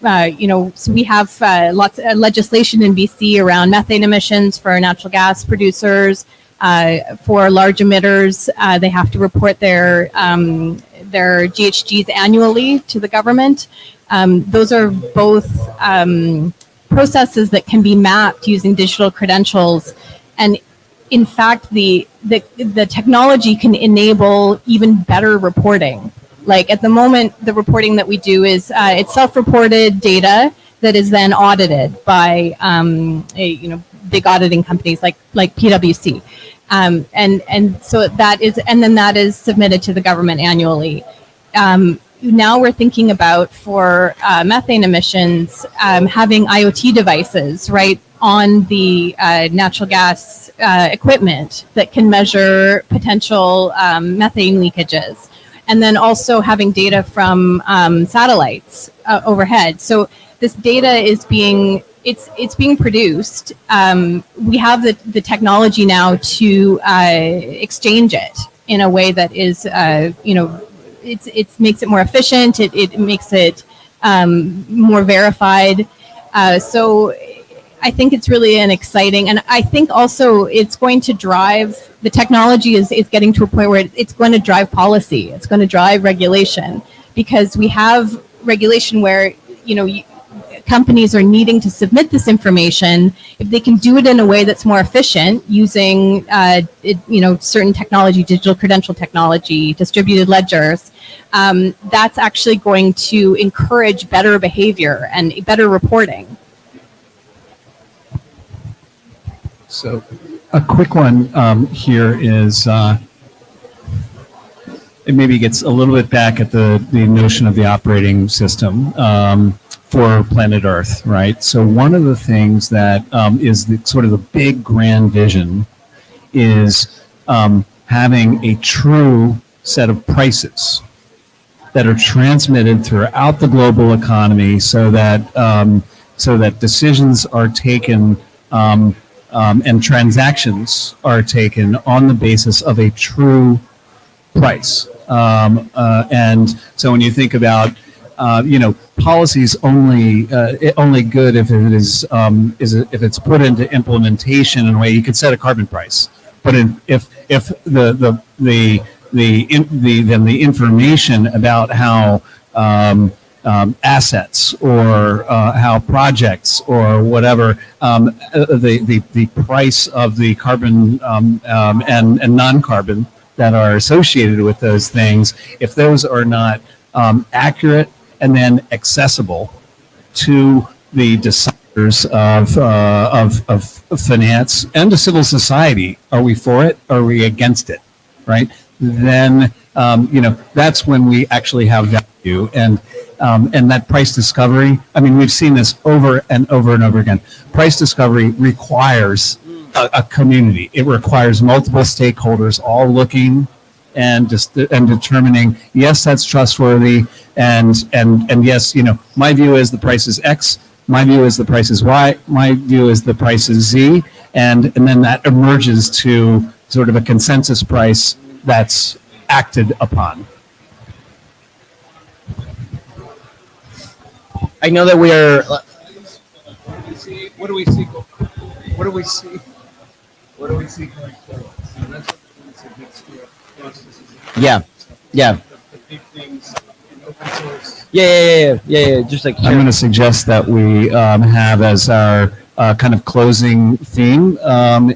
So we have lots of legislation in BC around methane emissions for natural gas producers. For large emitters, they have to report their GHGs annually to the government. Those are both processes that can be mapped using digital credentials, and in fact, the technology can enable even better reporting. Like at the moment, the reporting that we do is it's self-reported data that is then audited by big auditing companies like PwC, and so that is submitted to the government annually. Now we're thinking about for methane emissions, having IoT devices right on the natural gas equipment that can measure potential methane leakages, and then also having data from satellites overhead. So this data is being produced. We have the technology now to exchange it in a way that is it makes it more efficient. It makes it more verified. So I think it's really an exciting, and I think also it's going to drive, the technology is getting to a point where it's going to drive policy. It's going to drive regulation, because we have regulation where, companies are needing to submit this information. If they can do it in a way that's more efficient using, certain technology, digital credential technology, distributed ledgers, that's actually going to encourage better behavior and better reporting. So a quick one here is, it maybe gets a little bit back at the notion of the operating system for planet Earth, right? So one of the things that is the sort of the big grand vision is having a true set of prices that are transmitted throughout the global economy, so that decisions are taken and transactions are taken on the basis of a true price. And so when you think about, policy's only good if it is if it's put into implementation in a way. You could set a carbon price, but if the information about how assets or how projects or whatever, the price of the carbon and non-carbon that are associated with those things, if those are not accurate and then accessible to the deciders of finance and to civil society. Are we for it? Or are we against it? Right? Then that's when we actually have value, and that price discovery. I mean, we've seen this over and over and over again. Price discovery requires a community. It requires multiple stakeholders all looking and determining, yes, that's trustworthy, and yes, my view is the price is X, my view is the price is Y, my view is the price is Z, and then that emerges to sort of a consensus price that's acted upon. I know that we are. What do we see? What do we see? What do we see going forward? So that's a big scale process. Yeah. The big things in open source. Yeah. Just like I'm going to suggest that we have as our kind of closing theme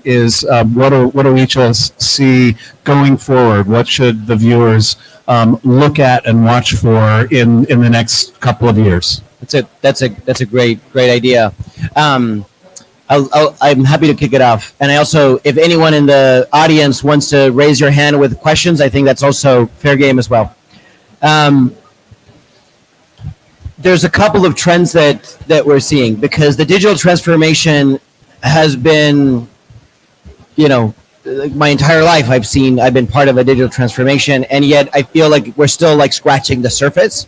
is what do each of us see going forward? What should the viewers look at and watch for in the next couple of years? That's a great idea. I'm happy to kick it off. And I also, if anyone in the audience wants to raise your hand with questions, I think that's also fair game as well. There's a couple of trends that we're seeing, because the digital transformation has been, my entire life I've been part of a digital transformation, and yet I feel like we're still like scratching the surface.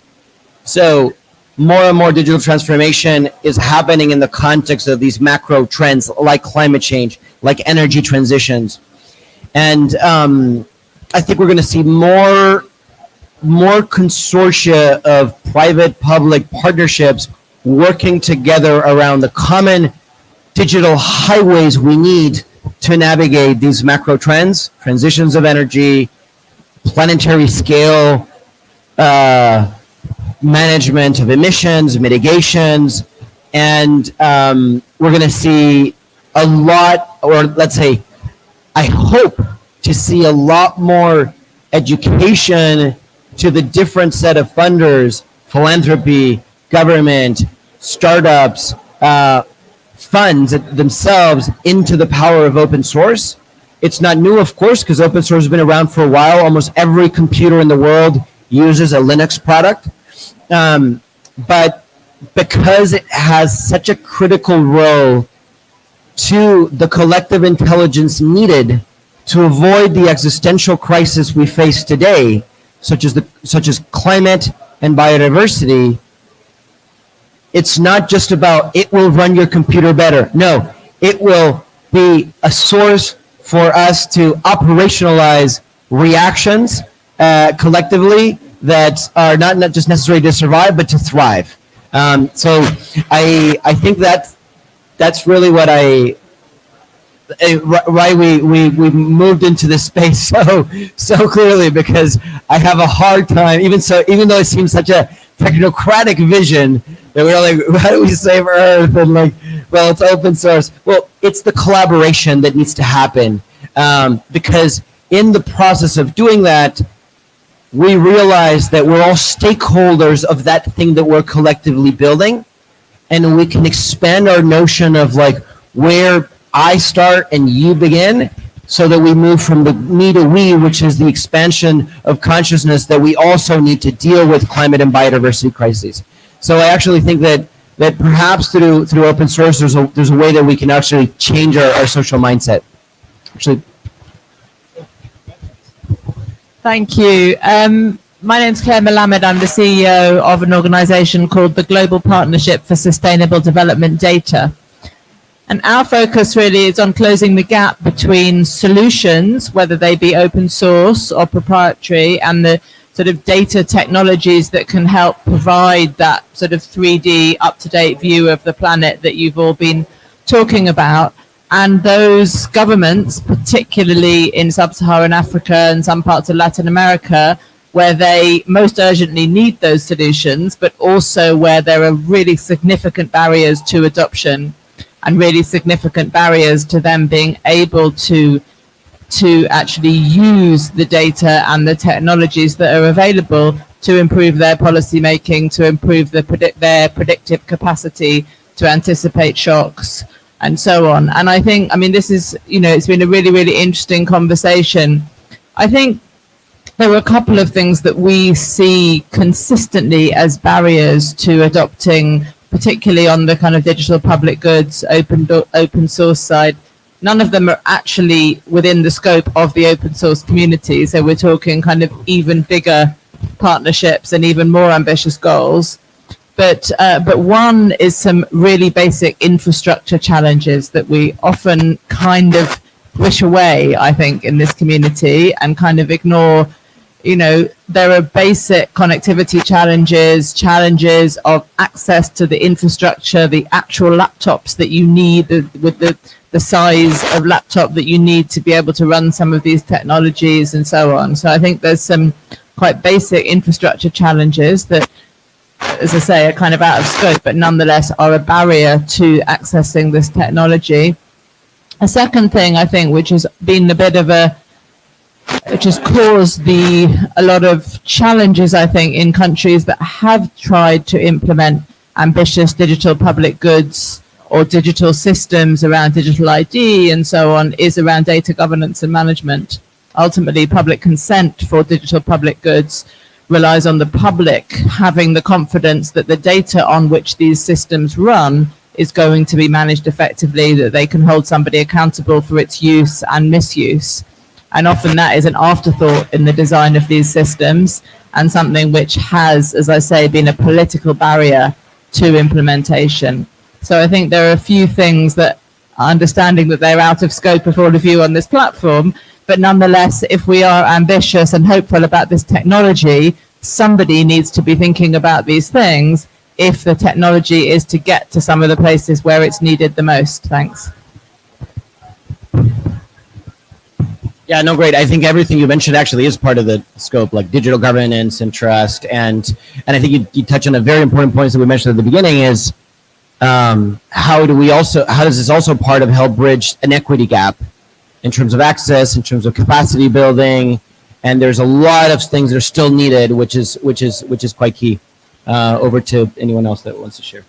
So more and more digital transformation is happening in the context of these macro trends like climate change, like energy transitions. And I think we're going to see more consortia of private-public partnerships working together around the common digital highways we need to navigate these macro trends, transitions of energy, planetary scale, management of emissions, mitigations, and we're going to see a lot, or let's say, I hope to see a lot more education to the different set of funders, philanthropy, government, startups, funds themselves into the power of open source. It's not new, of course, because open source has been around for a while. Almost every computer in the world uses a Linux product. But because it has such a critical role to the collective intelligence needed to avoid the existential crisis we face today, such as climate and biodiversity, it's not just about it will run your computer better. No, it will be a source for us to operationalize reactions collectively that are not just necessary to survive, but to thrive. So I think that's really what why we moved into this space so clearly, because I have a hard time, even though it seems such a technocratic vision that we're like, how do we save Earth? And like, well, it's open source. Well, it's the collaboration that needs to happen, because in the process of doing that, we realize that we're all stakeholders of that thing that we're collectively building, and we can expand our notion of like where I start and you begin, so that we move from the me to we, which is the expansion of consciousness that we also need to deal with climate and biodiversity crises. So I actually think that perhaps through open source, there's a way that we can actually change our social mindset. Actually. Thank you. My name's Claire Melamed. I'm the CEO of an organization called the Global Partnership for Sustainable Development Data. And our focus really is on closing the gap between solutions, whether they be open source or proprietary, and the sort of data technologies that can help provide that sort of 3D up-to-date view of the planet that you've all been talking about. And those governments, particularly in sub-Saharan Africa and some parts of Latin America, where they most urgently need those solutions, but also where there are really significant barriers to adoption and really significant barriers to them being able to actually use the data and the technologies that are available to improve their policy making, to improve their predictive capacity, to anticipate shocks, and so on. And I think, I mean, this is, it's been a really, really interesting conversation. I think there are a couple of things that we see consistently as barriers to adopting, particularly on the kind of digital public goods, open source side. None of them are actually within the scope of the open source community. So we're talking kind of even bigger partnerships and even more ambitious goals. But one is some really basic infrastructure challenges that we often kind of wish away, I think, in this community, and kind of ignore. There are basic connectivity challenges of access to the infrastructure, the actual laptops that you need, with the size of laptop that you need to be able to run some of these technologies and so on. So I think there's some quite basic infrastructure challenges that, as I say, are kind of out of scope, but nonetheless are a barrier to accessing this technology. A second thing, I think, which has been a bit of which has caused a lot of challenges, I think, in countries that have tried to implement ambitious digital public goods or digital systems around digital ID and so on, is around data governance and management. Ultimately, public consent for digital public goods relies on the public having the confidence that the data on which these systems run is going to be managed effectively, that they can hold somebody accountable for its use and misuse. And often that is an afterthought in the design of these systems, and something which has, as I say, been a political barrier to implementation. So I think there are a few things that, understanding that they're out of scope of all of you on this platform, but nonetheless, if we are ambitious and hopeful about this technology, somebody needs to be thinking about these things if the technology is to get to some of the places where it's needed the most. Thanks. Yeah, no, great. I think everything you mentioned actually is part of the scope, like digital governance and trust. And I think you touch on a very important point that we mentioned at the beginning is how does this also part of help bridge an equity gap in terms of access, in terms of capacity building, and there's a lot of things that are still needed, which is quite key. Over to anyone else that wants to share.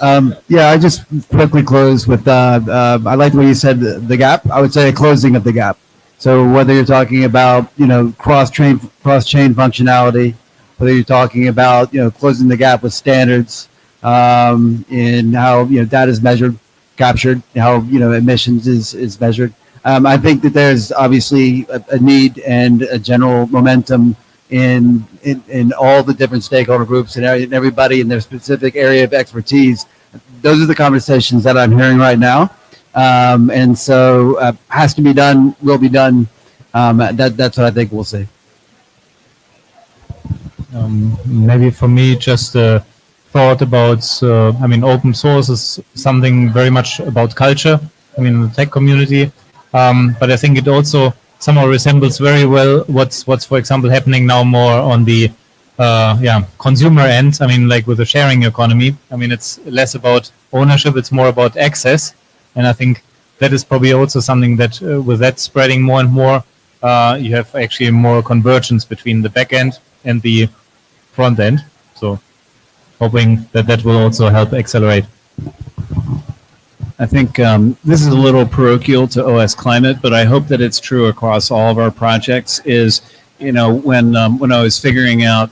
I just quickly close with, I like the way you said the gap. I would say a closing of the gap. So whether you're talking about, cross-chain functionality, whether you're talking about, closing the gap with standards, in how, data is measured, captured, how, emissions is measured. I think that there's obviously a need and a general momentum in all the different stakeholder groups and everybody in their specific area of expertise. Those are the conversations that I'm hearing right now. And so has to be done, will be done. That's what I think we'll see. Maybe for me, just a thought about, open source is something very much about culture, the tech community. But I think it also somehow resembles very well what's for example happening now more on the consumer end. Like with the sharing economy. It's less about ownership, it's more about access, and I think that is probably also something that with that spreading more and more, you have actually more convergence between the back end and the front end. So hoping that will also help accelerate. I think this is a little parochial to OS Climate, but I hope that it's true across all of our projects. Is when I was figuring out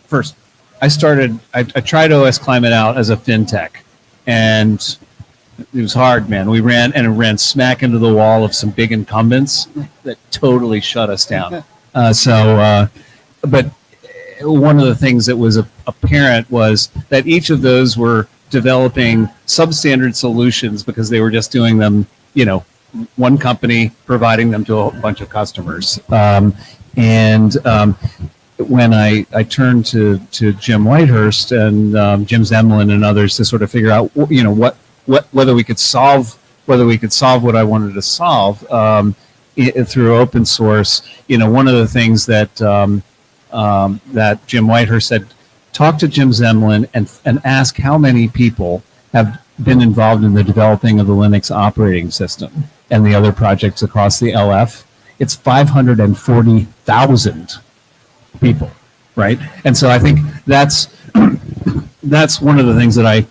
first, I tried OS Climate out as a fintech, and it was hard, man. It ran smack into the wall of some big incumbents that totally shut us down. But one of the things that was apparent was that each of those were developing substandard solutions because they were just doing them, one company providing them to a bunch of customers. When I turned to Jim Whitehurst and Jim Zemlin and others to sort of figure out, whether we could solve what I wanted to solve through open source. One of the things that Jim Whitehurst said, talk to Jim Zemlin and ask how many people have been involved in the developing of the Linux operating system. and the other projects across the LF, it's 540,000 people, right? And so I think that's one of the things that I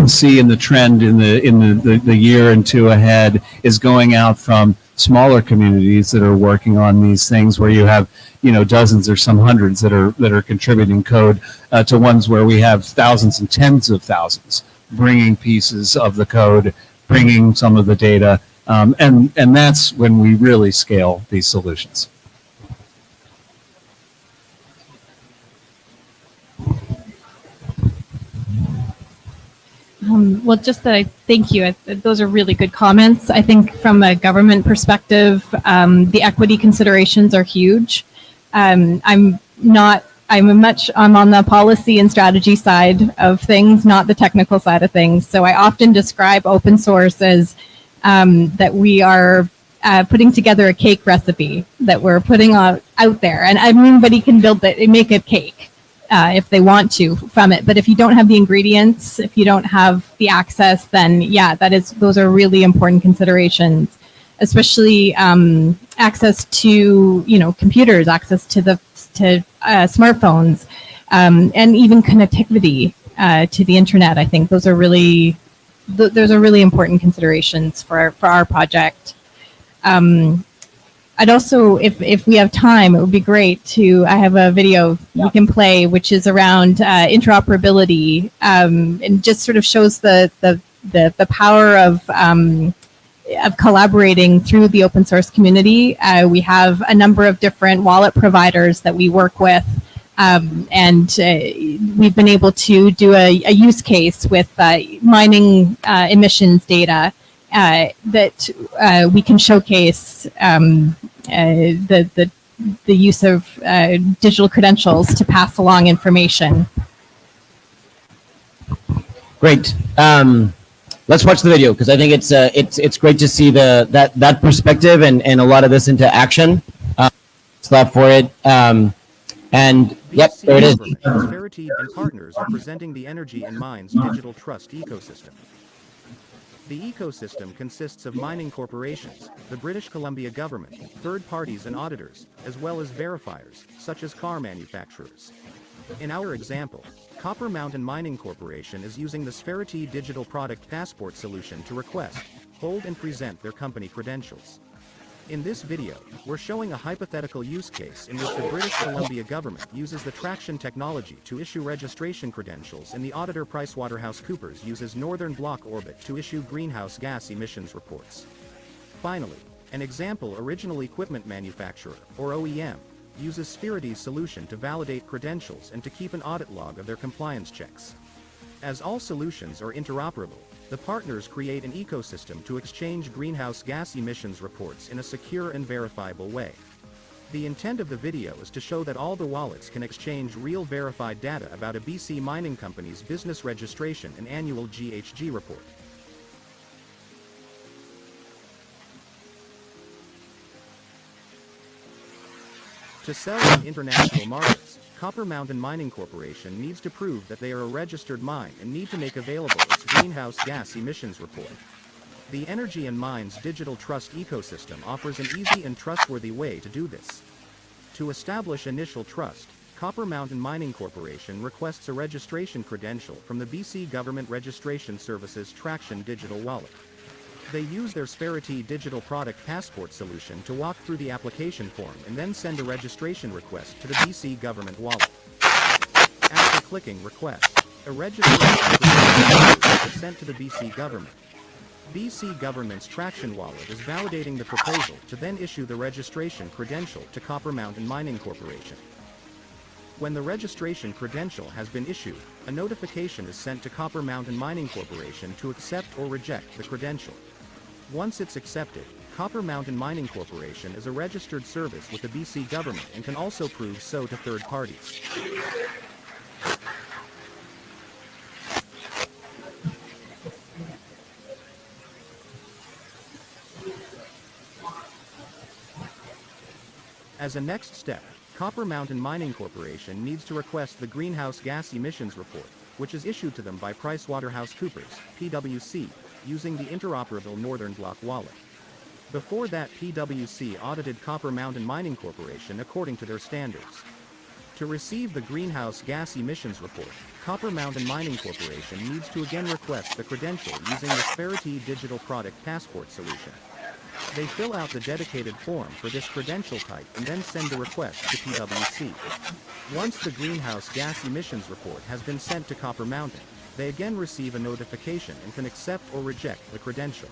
see in the trend in the year and two ahead is going out from smaller communities that are working on these things where you have dozens or some hundreds that are contributing code to ones where we have thousands and tens of thousands bringing pieces of the code, bringing some of the data, and that's when we really scale these solutions. Well, just thank you. Those are really good comments. I think from a government perspective, the equity considerations are huge. I'm on the policy and strategy side of things, not the technical side of things. So I often describe open source as that we are putting together a cake recipe that we're putting out there, and anybody can make a cake. If they want to from it. But if you don't have the ingredients, if you don't have the access, then yeah, those are really important considerations, especially access to, computers, access to smartphones, and even connectivity to the internet. I think those are really important considerations for our project. I'd also, if we have time, it would be great I have a video we can play, which is around interoperability, and just sort of shows the power of collaborating through the open source community. We have a number of different wallet providers that we work with, and we've been able to do a use case with mining emissions data that we can showcase the use of digital credentials to pass along information. Great. Let's watch the video because I think it's great to see that perspective and a lot of this into action. Slap for it. And yep, there it is. Prosperity and partners are presenting the Energy and Mines Digital Trust ecosystem. The ecosystem consists of mining corporations, the British Columbia government, third parties and auditors, as well as verifiers, such as car manufacturers. In our example, Copper Mountain Mining Corporation is using the Sferity Digital Product Passport solution to request, hold and present their company credentials. In this video, we're showing a hypothetical use case in which the British Columbia government uses the traction technology to issue registration credentials and the auditor PricewaterhouseCoopers uses Northern Block Orbit to issue greenhouse gas emissions reports. Finally, an example original equipment manufacturer, or OEM, uses Sferity's solution to validate credentials and to keep an audit log of their compliance checks. As all solutions are interoperable, the partners create an ecosystem to exchange greenhouse gas emissions reports in a secure and verifiable way. The intent of the video is to show that all the wallets can exchange real verified data about a BC mining company's business registration and annual GHG report. To sell in international markets, Copper Mountain Mining Corporation needs to prove that they are a registered mine and need to make available its greenhouse gas emissions report. The Energy and Mines Digital Trust ecosystem offers an easy and trustworthy way to do this. To establish initial trust, Copper Mountain Mining Corporation requests a registration credential from the BC Government Registration Services Traction Digital Wallet. They use their Sferity Digital Product Passport solution to walk through the application form and then send a registration request to the BC Government wallet. After clicking Request, a registration is sent to the BC Government. BC Government's Traction Wallet is validating the proposal to then issue the registration credential to Copper Mountain Mining Corporation. When the registration credential has been issued, a notification is sent to Copper Mountain Mining Corporation to accept or reject the credential. Once it's accepted, Copper Mountain Mining Corporation is a registered service with the BC government and can also prove so to third parties. As a next step, Copper Mountain Mining Corporation needs to request the greenhouse gas emissions report, which is issued to them by PricewaterhouseCoopers, PwC, using the interoperable Northern Block wallet. Before that, PwC audited Copper Mountain Mining Corporation according to their standards. To receive the greenhouse gas emissions report, Copper Mountain Mining Corporation needs to again request the credential using the Sperity Digital Product Passport solution. They fill out the dedicated form for this credential type and then send the request to PwC. Once the greenhouse gas emissions report has been sent to Copper Mountain, they again receive a notification and can accept or reject the credential.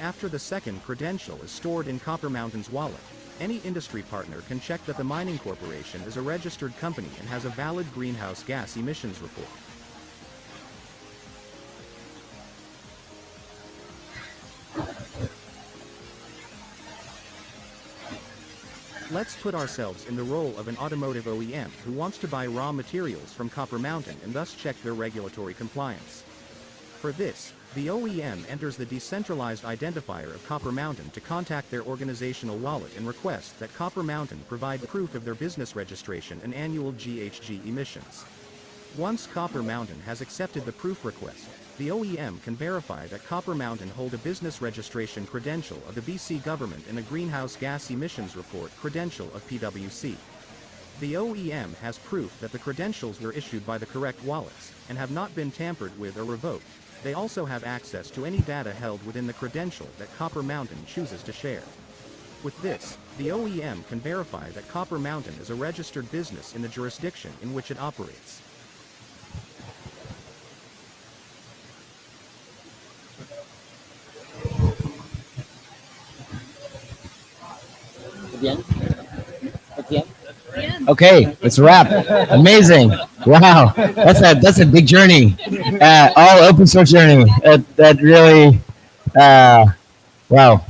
After the second credential is stored in Copper Mountain's wallet, any industry partner can check that the mining corporation is a registered company and has a valid greenhouse gas emissions report. Let's put ourselves in the role of an automotive OEM who wants to buy raw materials from Copper Mountain and thus check their regulatory compliance. For this, the OEM enters the decentralized identifier of Copper Mountain to contact their organizational wallet and request that Copper Mountain provide proof of their business registration and annual GHG emissions. Once Copper Mountain has accepted the proof request, the OEM can verify that Copper Mountain hold a business registration credential of the BC government and a greenhouse gas emissions report credential of PwC. The OEM has proof that the credentials were issued by the correct wallets and have not been tampered with or revoked. They also have access to any data held within the credential that Copper Mountain chooses to share. With this, the OEM can verify that Copper Mountain is a registered business in the jurisdiction in which it operates. Okay, it's a wrap. Amazing. Wow, that's a big journey. All open source journey. That really, wow.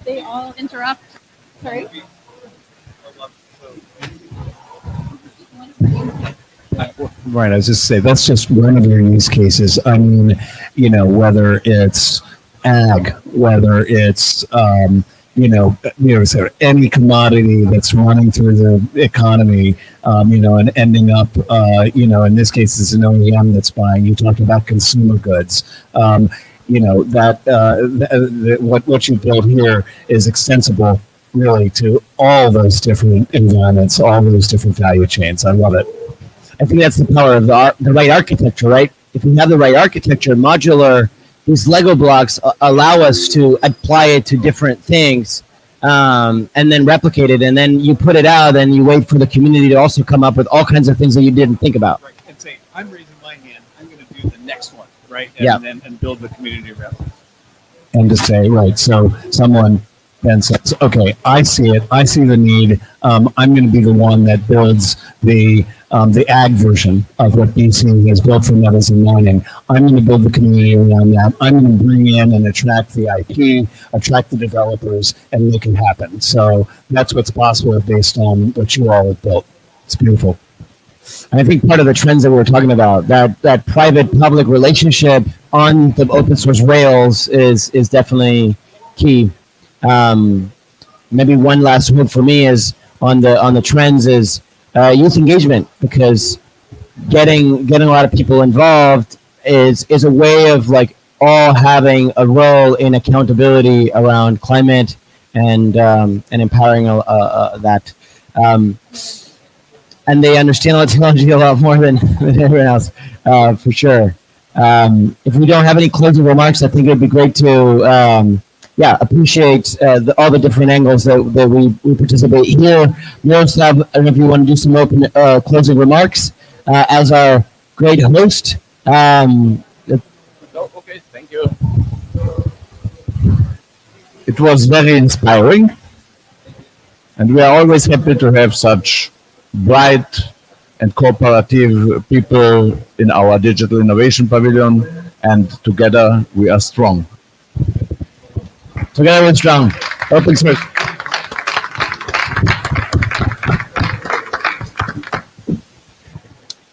They all interrupt. Sorry. Right, I was just saying that's just one of your use cases. I mean, you know, whether it's ag, whether it's so any commodity that's running through the economy, and ending up, in this case, it's an OEM that's buying. You talked about consumer goods. What you build here is extensible, really, to all those different environments, all those different value chains. I love it. I think that's the power of the right architecture, right? If we have the right architecture, modular, these Lego blocks allow us to apply it to different things, and then replicate it, and then you put it out, and you wait for the community to also come up with all kinds of things that you didn't think about. Right, and say, I'm raising my hand, I'm going to do the next one, right? And build the community around it. And to say, right, so someone then says, okay, I see it, I see the need, I'm going to be the one that builds the ag version of what BC has built for metals and mining. I'm going to build the community around that. I'm going to bring in and attract the IP, attract the developers, and make it happen. So that's what's possible based on what you all have built. It's beautiful. And I think part of the trends that we're talking about, that private-public relationship on the open source rails is definitely key. Maybe one last hope for me is on the trends is youth engagement, because getting a lot of people involved is a way of like all having a role in accountability around climate and empowering that. And they understand the technology a lot more than everyone else, for sure. If we don't have any closing remarks, I think it'd be great to appreciate all the different angles that we participate here. Norris, I don't know if you want to do some open closing remarks as our great host. Okay, thank you. It was very inspiring, and we are always happy to have such bright and cooperative people in our Digital Innovation Pavilion, and together we are strong. Together we're strong. Open source.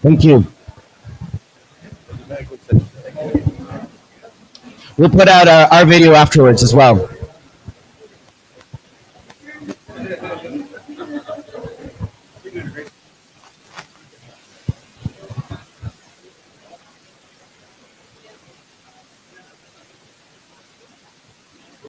Thank you. We'll put out our video afterwards as well. You're doing great.